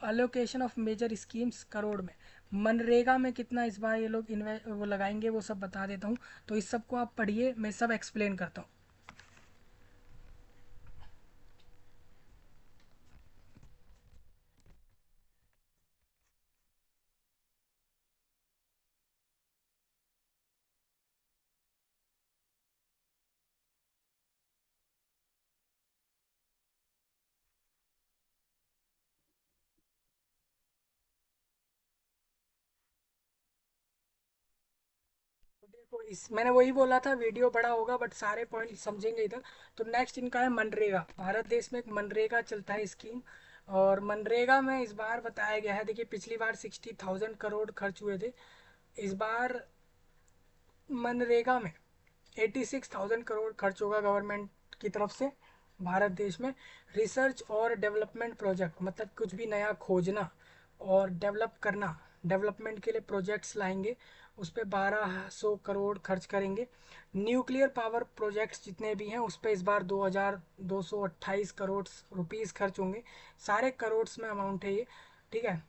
Allocation of major schemes crore में। मनरेगा में कितना इस बार ये लोग वो लगाएंगे, वो सब बता देता हूँ। तो इस सब को आप पढ़िए, मैं सब एक्सप्लेन करता हूँ। देखो इस मैंने वही बोला था, वीडियो बड़ा होगा बट सारे पॉइंट समझेंगे इधर। तो नेक्स्ट इनका है मनरेगा। भारत देश में एक मनरेगा चलता है स्कीम, और मनरेगा में इस बार बताया गया है, देखिए पिछली बार 60,000 करोड़ खर्च हुए थे। इस बार मनरेगा में 86,000 करोड़ खर्च होगा गवर्नमेंट की तरफ से भारत देश में। रिसर्च और डेवलपमेंट प्रोजेक्ट मतलब कुछ भी नया खोजना और डेवलप करना, डेवलपमेंट के लिए प्रोजेक्ट्स लाएंगे, उस पर 1,200 करोड़ खर्च करेंगे। न्यूक्लियर पावर प्रोजेक्ट्स जितने भी हैं उस पर इस बार 2,228 करोड़ रुपीज़ खर्च होंगे। सारे करोड़्स में अमाउंट है ये, ठीक है।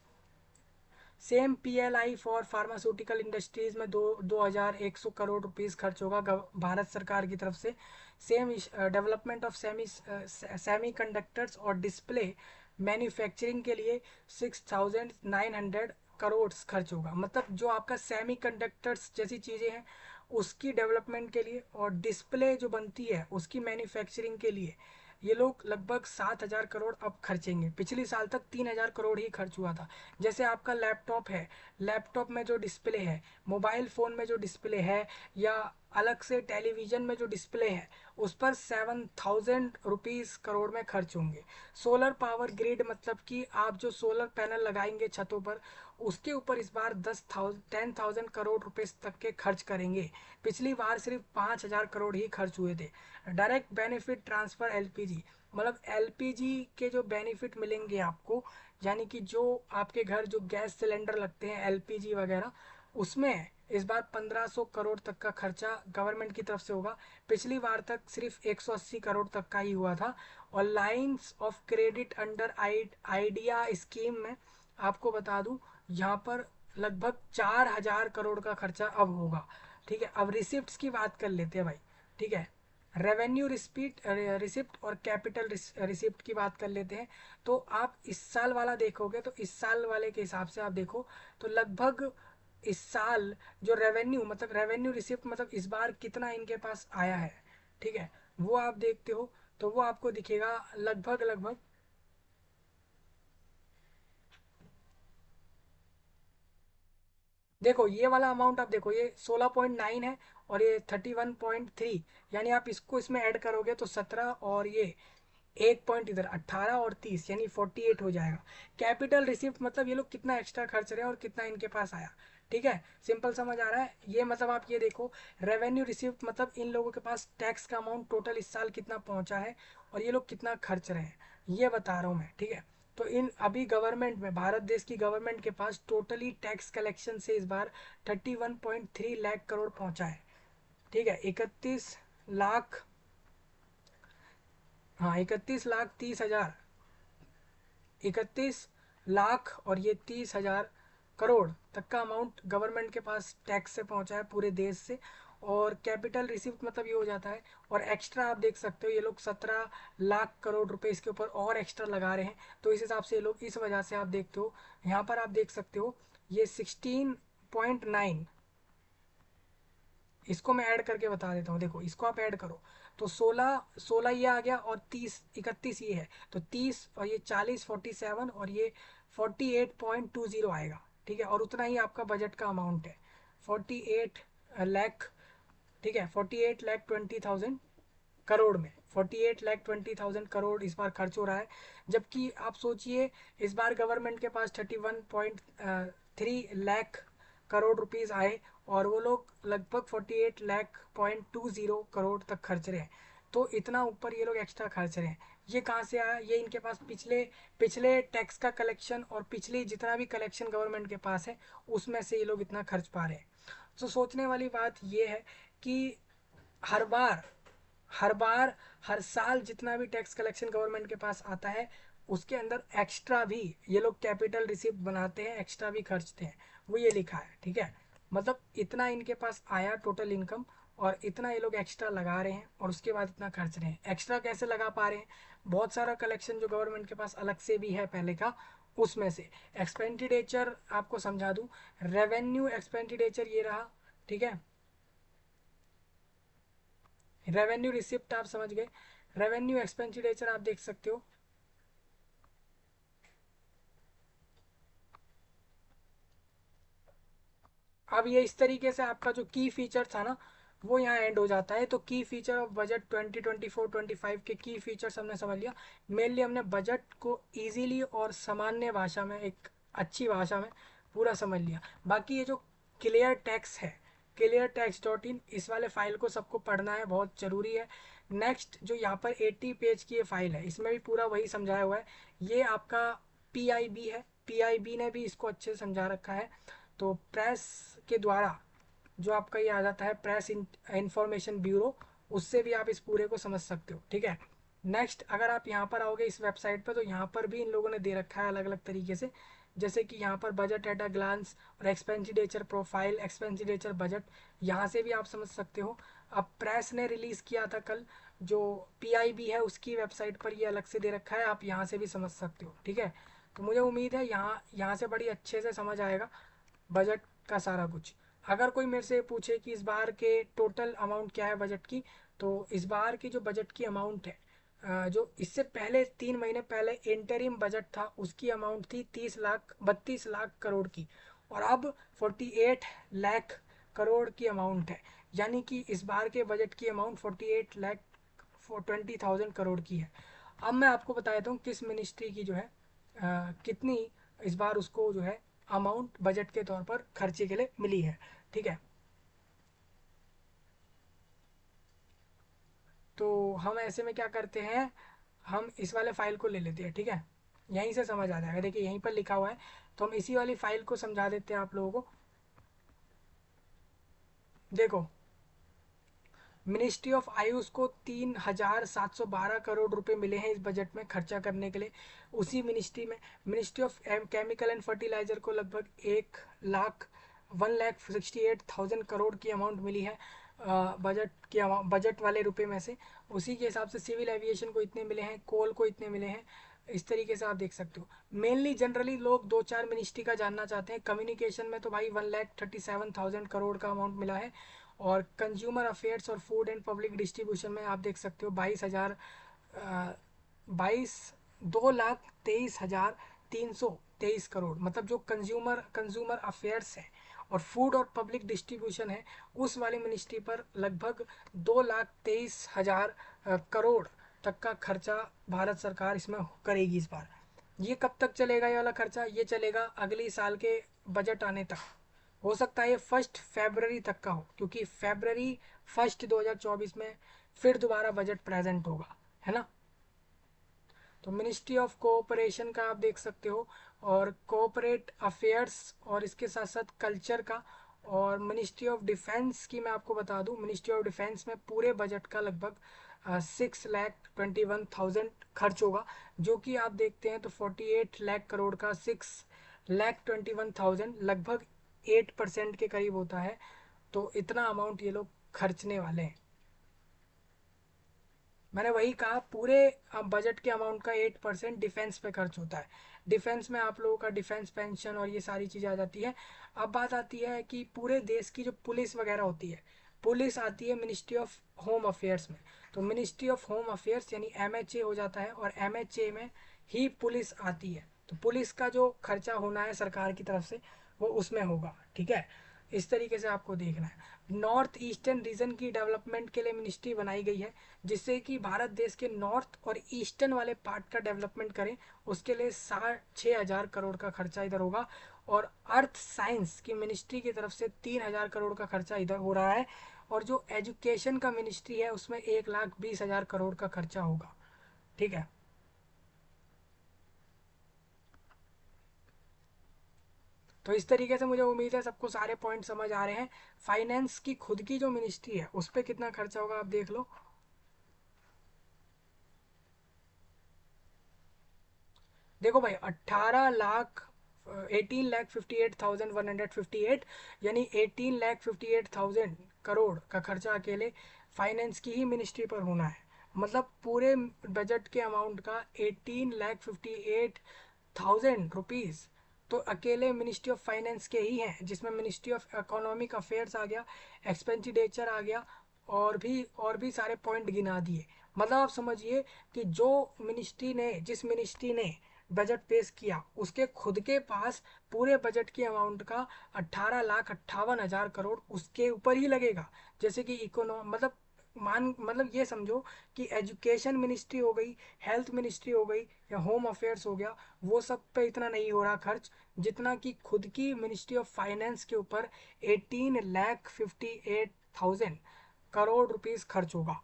Same PLI for pharmaceutical industries में 2,100 करोड़ रुपीज़ खर्च होगा भारत सरकार की तरफ से। Same development of semi conductors और डिस्प्ले मैन्युफैक्चरिंग के लिए 6,900 करोड़ खर्च होगा। मतलब जो आपका सेमी कंडक्टर्स जैसी चीज़ें हैं उसकी डेवलपमेंट के लिए, और डिस्प्ले जो बनती है उसकी मैन्युफैक्चरिंग के लिए ये लोग लगभग 7,000 करोड़ अब खर्चेंगे। पिछले साल तक 3,000 करोड़ ही खर्च हुआ था। जैसे आपका लैपटॉप है, लैपटॉप में जो डिस्प्ले है, मोबाइल फ़ोन में जो डिस्प्ले है, या अलग से टेलीविज़न में जो डिस्प्ले है, उस पर 7,000 रुपीज़ करोड़ में खर्च होंगे। सोलर पावर ग्रिड मतलब कि आप जो सोलर पैनल लगाएंगे छतों पर, उसके ऊपर इस बार 10,000 रुपये तक के खर्च करेंगे। पिछली बार सिर्फ 5,000 करोड़ ही खर्च हुए थे। डायरेक्ट बेनिफिट ट्रांसफ़र एलपीजी, मतलब एलपीजी के जो बेनिफिट मिलेंगे आपको, यानी कि जो आपके घर जो गैस सिलेंडर लगते हैं एलपीजी वगैरह, उसमें इस बार 1,500 करोड़ तक का खर्चा गवर्नमेंट की तरफ से होगा। पिछली बार तक सिर्फ 180 करोड़ तक का ही हुआ था। और lines of credit under idea scheme में आपको बता दूं, यहाँ पर लगभग 4,000 करोड़ का खर्चा अब होगा, ठीक है। अब रिसिप्ट्स की बात कर लेते हैं भाई, ठीक है। रेवेन्यू रिसिप्ट और कैपिटल रिसिप्ट की बात कर लेते हैं। तो आप इस साल वाला देखोगे तो इस साल वाले के हिसाब से आप देखो तो लगभग इस साल जो रेवेन्यू मतलब रेवेन्यू रिसिप्ट मतलब इस बार कितना इनके पास आया है, ठीक है, वो आप देखते हो तो वो आपको दिखेगा लगभग लगभग। देखो ये वाला अमाउंट आप देखो, ये 16.9 है और ये 31.3, यानी आप इसको इसमें ऐड करोगे तो 17, और ये एक पॉइंट इधर 18 और 30 यानी 48 हो जाएगा। कैपिटल रिसिप्ट मतलब ये लोग कितना एक्स्ट्रा खर्च रहे हैं और कितना इनके पास आया, ठीक है। सिंपल समझ आ रहा है ये, मतलब आप ये देखो। रेवेन्यू रिसिप्ट मतलब इन लोगों के पास टैक्स का अमाउंट टोटल इस साल कितना पहुंचा है और ये लोग कितना खर्च रहे हैं, ये बता रहा हूँ मैं, ठीक है। तो इन अभी गवर्नमेंट में, भारत देश की गवर्नमेंट के पास टोटली टैक्स कलेक्शन से इस बार 31.3 लाख करोड़ पहुंचा है, ठीक है। 31 लाख, हाँ 31,30,000, 31 लाख और ये 30,000 करोड़ तक का अमाउंट गवर्नमेंट के पास टैक्स से पहुंचा है पूरे देश से। और कैपिटल रिसिप्ट मतलब ये हो जाता है। और एक्स्ट्रा आप देख सकते हो ये लोग 17 लाख करोड़ रुपए इसके ऊपर और एक्स्ट्रा लगा रहे हैं। तो इस हिसाब से ये लोग, इस वजह से आप देखते हो यहाँ पर, आप देख सकते हो ये 16.9, इसको मैं ऐड करके बता देता हूँ। देखो इसको आप ऐड करो तो 16 ये आ गया, और 31 ये है, तो 30 और ये 40 47 और ये 48.20 आएगा, ठीक है। और उतना ही आपका बजट का अमाउंट है, 48 लाख, ठीक है। 48,20,000 करोड़ में 48,20,000 करोड़ इस बार खर्च हो रहा है। जबकि आप सोचिए इस बार गवर्नमेंट के पास 31.3 लाख करोड़ आए और वो लोग लगभग 48 लाख 20 करोड़ तक खर्च रहे हैं। तो इतना ऊपर ये लोग एक्स्ट्रा खर्च रहे हैं। ये कहाँ से आया? ये इनके पास पिछले पिछले टैक्स का कलेक्शन और पिछले जितना भी कलेक्शन गवर्नमेंट के पास है उसमें से ये लोग इतना खर्च पा रहे हैं। तो सोचने वाली बात ये है कि हर बार हर बार हर साल जितना भी टैक्स कलेक्शन गवर्नमेंट के पास आता है उसके अंदर एक्स्ट्रा भी ये लोग कैपिटल रिसिप्ट बनाते हैं, एक्स्ट्रा भी खर्चते हैं। वो ये लिखा है, ठीक है। मतलब इतना इनके पास आया टोटल इनकम, और इतना ये लोग एक्स्ट्रा लगा रहे हैं और उसके बाद इतना खर्च रहे हैं। एक्स्ट्रा कैसे लगा पा रहे हैं? बहुत सारा कलेक्शन जो गवर्नमेंट के पास अलग से भी है पहले का, उसमें से एक्सपेंडिचर आपको समझा दूं। रेवेन्यू एक्सपेंडिचर ये रहा, ठीक है। रेवेन्यू रिसिप्ट आप समझ गए, रेवेन्यू एक्सपेंडिचर आप देख सकते हो। अब ये इस तरीके से आपका जो की फीचर था ना वो यहाँ एंड हो जाता है। तो की फीचर ऑफ बजट 2024-25 के की फीचर्स हमने समझ लिया। मेनली हमने बजट को इजीली और सामान्य भाषा में, एक अच्छी भाषा में पूरा समझ लिया। बाकी ये जो क्लियर टैक्स है, क्लियर टैक्स डॉट इन, इस वाले फाइल को सबको पढ़ना है, बहुत ज़रूरी है। नेक्स्ट जो यहाँ पर 80 पेज की ये फाइल है, इसमें भी पूरा वही समझाया हुआ है। ये आपका पीआईबी है, पीआईबी ने भी इसको अच्छे से समझा रखा है। तो प्रेस के द्वारा जो आपका ये आ जाता है प्रेस इंफॉर्मेशन ब्यूरो, उससे भी आप इस पूरे को समझ सकते हो, ठीक है। नेक्स्ट अगर आप यहाँ पर आओगे इस वेबसाइट पर, तो यहाँ पर भी इन लोगों ने दे रखा है अलग अलग तरीके से, जैसे कि यहाँ पर बजट एट अ ग्लांस और एक्सपेंडिचर प्रोफाइल, एक्सपेंडिचर बजट, यहाँ से भी आप समझ सकते हो। अब प्रेस ने रिलीज़ किया था कल, जो पीआईबी है उसकी वेबसाइट पर ये अलग से दे रखा है, आप यहाँ से भी समझ सकते हो, ठीक है। तो मुझे उम्मीद है यहाँ यहाँ से बड़ी अच्छे से समझ आएगा बजट का सारा कुछ। अगर कोई मेरे से पूछे कि इस बार के टोटल अमाउंट क्या है बजट की, तो इस बार की जो बजट की अमाउंट है, जो इससे पहले 3 महीने पहले इंटरिम बजट था उसकी अमाउंट थी 32 लाख करोड़ की, और अब 48 लाख करोड़ की अमाउंट है। यानी कि इस बार के बजट की अमाउंट 48 लाख 20,000 करोड़ की है। अब मैं आपको बता देता हूँ किस मिनिस्ट्री की जो है कितनी इस बार उसको जो है अमाउंट बजट के तौर पर खर्चे के लिए मिली है, ठीक है। तो हम ऐसे में क्या करते हैं, हम इस वाले फाइल को ले लेते हैं, ठीक है। यहीं से समझ आ जाएगा, देखिए यहीं पर लिखा हुआ है, तो हम इसी वाली फाइल को समझा देते हैं आप लोगों को। देखो, मिनिस्ट्री ऑफ आयुष को 3,712 करोड़ रुपए मिले हैं इस बजट में खर्चा करने के लिए। उसी मिनिस्ट्री में ministry of chemical and fertiliser को लगभग 1,68,000 करोड़ की अमाउंट मिली है बजट वाले रुपए में से। उसी के हिसाब से सिविल एविएशन को इतने मिले हैं, कोल को इतने मिले हैं। इस तरीके से आप देख सकते हो। मेनली जनरली लोग दो चार मिनिस्ट्री का जानना चाहते हैं। कम्युनिकेशन में तो भाई 1,37,000 करोड़ का अमाउंट मिला है, और कंज्यूमर अफेयर्स और फूड एंड पब्लिक डिस्ट्रीब्यूशन में आप देख सकते हो 2,23,323 करोड़। मतलब जो कंज्यूमर अफेयर्स है और फूड और पब्लिक डिस्ट्रीब्यूशन है, उस वाली मिनिस्ट्री पर लगभग 2,23,000 करोड़ तक का खर्चा भारत सरकार इसमें करेगी इस बार। ये कब तक चलेगा ये वाला खर्चा? ये चलेगा अगली साल के बजट आने तक। हो सकता है ये 1 फरवरी तक का हो, क्योंकि February 1 2024 में फिर दोबारा बजट प्रेजेंट होगा, है ना। तो मिनिस्ट्री ऑफ कोऑपरेशन का आप देख सकते हो, और कोऑपरेट अफेयर्स, और इसके साथ साथ कल्चर का। और मिनिस्ट्री ऑफ डिफेंस की मैं आपको बता दूं, मिनिस्ट्री ऑफ डिफेंस में पूरे बजट का लगभग 6,21,000 खर्च होगा। जो कि आप देखते हैं तो 48 लाख करोड़ का 6,21,000 लगभग 8% के करीब होता है। तो इतना अमाउंट ये लोग खर्चने वाले हैं। मैंने वही कहा, पूरे बजट के अमाउंट का 8% डिफेंस पे खर्च होता है। डिफेंस में आप लोगों का डिफेंस पेंशन और ये सारी चीज़ें आ जाती है। अब बात आती है कि पूरे देश की जो पुलिस वगैरह होती है, पुलिस आती है मिनिस्ट्री ऑफ होम अफेयर्स में। तो मिनिस्ट्री ऑफ होम अफेयर्स यानी एमएचए हो जाता है, और एमएचए में ही पुलिस आती है। तो पुलिस का जो खर्चा होना है सरकार की तरफ से वो उसमें होगा, ठीक है। इस तरीके से आपको देखना है। नॉर्थ ईस्टर्न रीजन की डेवलपमेंट के लिए मिनिस्ट्री बनाई गई है, जिससे कि भारत देश के नॉर्थ और ईस्टर्न वाले पार्ट का डेवलपमेंट करें। उसके लिए 6,500 करोड़ का खर्चा इधर होगा। और अर्थ साइंस की मिनिस्ट्री की तरफ से 3,000 करोड़ का खर्चा इधर हो रहा है। और जो एजुकेशन का मिनिस्ट्री है उसमें 1,20,000 करोड़ का खर्चा होगा, ठीक है। तो इस तरीके से मुझे उम्मीद है सबको सारे पॉइंट समझ आ रहे हैं। फाइनेंस की खुद की जो मिनिस्ट्री है उस पर कितना खर्चा होगा आप देख लो। देखो भाई, 18 लाख 18,58,158, यानी 18,58,000 करोड़ का खर्चा अकेले फाइनेंस की ही मिनिस्ट्री पर होना है। मतलब पूरे बजट के अमाउंट का 18,58,000 रुपीज़ तो अकेले मिनिस्ट्री ऑफ फाइनेंस के ही हैं, जिसमें मिनिस्ट्री ऑफ इकोनॉमिक अफेयर्स आ गया, एक्सपेंडिचर आ गया, और भी सारे पॉइंट गिना दिए। मतलब आप समझिए कि जो मिनिस्ट्री ने जिस मिनिस्ट्री ने बजट पेश किया, उसके खुद के पास पूरे बजट की अमाउंट का 18,58,000 करोड़ उसके ऊपर ही लगेगा। जैसे कि मतलब मतलब ये समझो कि एजुकेशन मिनिस्ट्री हो गई, हेल्थ मिनिस्ट्री हो गई, या होम अफेयर्स हो गया, वो सब पे इतना नहीं हो रहा खर्च जितना कि खुद की मिनिस्ट्री ऑफ फाइनेंस के ऊपर 18,58,000 रुपीस खर्च होगा।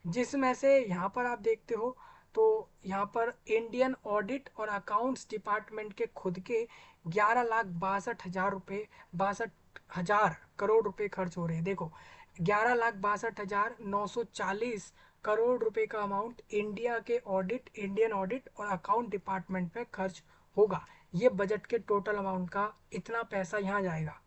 जिसमें से यहाँ पर आप देखते हो तो यहाँ पर इंडियन ऑडिट और अकाउंट्स डिपार्टमेंट के खुद के 11,62,000 रुपये, 62,000 करोड़ रुपए खर्च हो रहे हैं। देखो, 11,62,940 करोड़ रुपए का अमाउंट इंडियन ऑडिट और अकाउंट डिपार्टमेंट पे खर्च होगा। ये बजट के टोटल अमाउंट का इतना पैसा यहाँ जाएगा।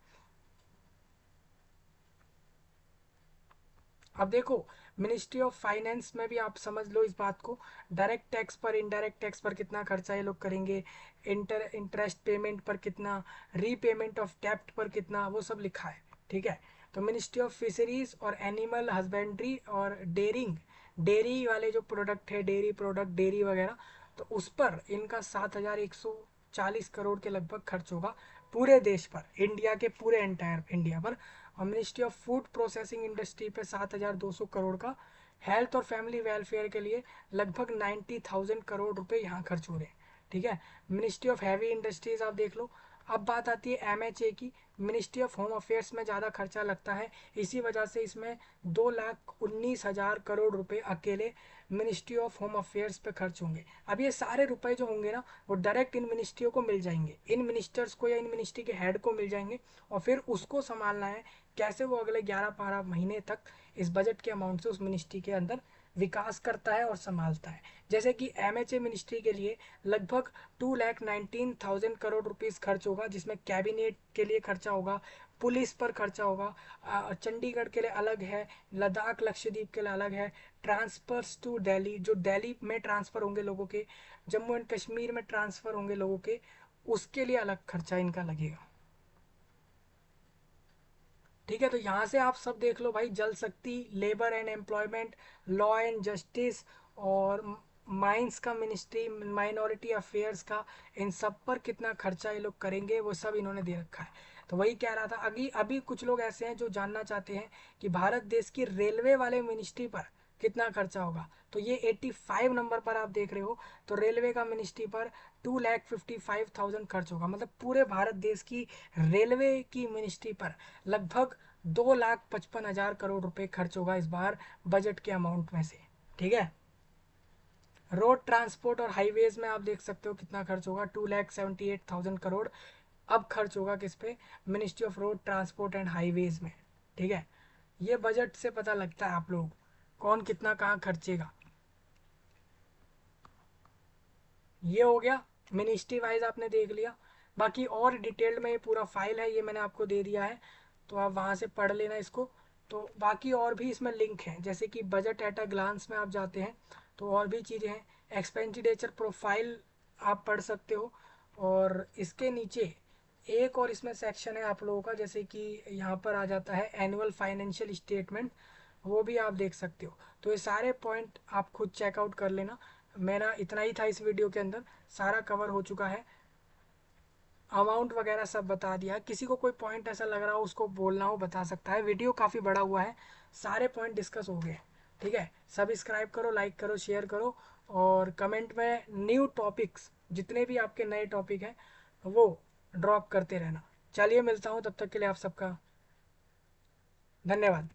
अब देखो, मिनिस्ट्री ऑफ फाइनेंस में भी आप समझ लो इस बात को, डायरेक्ट टैक्स पर, इनडायरेक्ट टैक्स पर कितना खर्चा ये लोग करेंगे, इंटरेस्ट पेमेंट पर कितना, रीपेमेंट ऑफ डेब्ट पर कितना, वो सब लिखा है। ठीक है। तो मिनिस्ट्री ऑफ फिशरीज और एनिमल हस्बेंड्री और डेयरी वाले जो प्रोडक्ट है, डेयरी प्रोडक्ट, डेयरी वगैरह, तो उस पर इनका 7,140 करोड़ के लगभग खर्च होगा पूरे देश पर, इंडिया के पूरे एंटायर इंडिया पर। और ministry of food processing industry पे 7,200 करोड़ का, हेल्थ और फैमिली वेलफेयर के लिए लगभग 90,000 करोड़ रुपए यहाँ खर्च हो रहे हैं। ठीक है। मिनिस्ट्री ऑफ हैवी इंडस्ट्रीज आप देख लो। अब बात आती है एमएचए की। मिनिस्ट्री ऑफ होम अफेयर्स में ज़्यादा खर्चा लगता है, इसी वजह से इसमें 2,19,000 करोड़ रुपए अकेले मिनिस्ट्री ऑफ होम अफेयर्स पे खर्च होंगे। अब ये सारे रुपए जो होंगे ना, वो डायरेक्ट इन मिनिस्ट्रियों को मिल जाएंगे, इन मिनिस्टर्स को या इन मिनिस्ट्री के हेड को मिल जाएंगे, और फिर उसको संभालना है कैसे वो अगले 11-12 महीने तक इस बजट के अमाउंट से उस मिनिस्ट्री के अंदर विकास करता है और संभालता है। जैसे कि एमएचए मिनिस्ट्री के लिए लगभग 2,19,000 करोड़ रुपीस खर्च होगा, जिसमें कैबिनेट के लिए खर्चा होगा, पुलिस पर खर्चा होगा, चंडीगढ़ के लिए अलग है, लद्दाख लक्षद्वीप के लिए अलग है, ट्रांसफर्स टू दिल्ली, जो दिल्ली में ट्रांसफ़र होंगे लोगों के, जम्मू एंड कश्मीर में ट्रांसफ़र होंगे लोगों के, उसके लिए अलग खर्चा इनका लगेगा। ठीक है। तो यहाँ से आप सब देख लो भाई, जल शक्ति, labour and employment, law and justice, और माइंस का मिनिस्ट्री, माइनॉरिटी अफेयर्स का, इन सब पर कितना खर्चा ये लोग करेंगे वो सब इन्होंने दे रखा है। तो वही कह रहा था, अभी अभी कुछ लोग ऐसे हैं जो जानना चाहते हैं कि भारत देश की रेलवे वाले मिनिस्ट्री पर कितना खर्चा होगा। तो ये 85 नंबर पर आप देख रहे हो, तो रेलवे का मिनिस्ट्री पर 2,55,000 खर्च होगा। मतलब पूरे भारत देश की रेलवे की मिनिस्ट्री पर लगभग 2,55,000 करोड़ रुपए खर्च होगा इस बार बजट के अमाउंट में से। ठीक है। रोड ट्रांसपोर्ट और हाईवेज में आप देख सकते हो कितना खर्च होगा, 2,78,000 करोड़ अब खर्च होगा किस पे, ministry of road transport and highways में। ठीक है। ये बजट से पता लगता है आप लोग कौन कितना कहाँ खर्चेगा। ये हो गया, मिनिस्ट्री वाइज आपने देख लिया। बाकी और डिटेल्ड में ये पूरा फाइल है, ये मैंने आपको दे दिया है, तो आप वहाँ से पढ़ लेना इसको। तो बाकी और भी इसमें लिंक हैं, जैसे कि बजट एट अ ग्लांस में आप जाते हैं तो और भी चीज़ें हैं, एक्सपेंडिचर प्रोफाइल आप पढ़ सकते हो। और इसके नीचे एक और इसमें सेक्शन है आप लोगों का, जैसे कि यहाँ पर आ जाता है एनुअल फाइनेंशियल स्टेटमेंट, वो भी आप देख सकते हो। तो ये सारे पॉइंट आप खुद चेकआउट कर लेना। मेरा इतना ही था इस वीडियो के अंदर, सारा कवर हो चुका है, अमाउंट वगैरह सब बता दिया। किसी को कोई पॉइंट ऐसा लग रहा हो उसको बोलना हो बता सकता है, वीडियो काफ़ी बड़ा हुआ है, सारे पॉइंट डिस्कस हो गए। ठीक है। सब्सक्राइब करो, लाइक करो, शेयर करो, और कमेंट में न्यू टॉपिक्स जितने भी आपके नए टॉपिक हैं वो ड्रॉप करते रहना। चलिए मिलता हूँ, तब तक के लिए आप सबका धन्यवाद।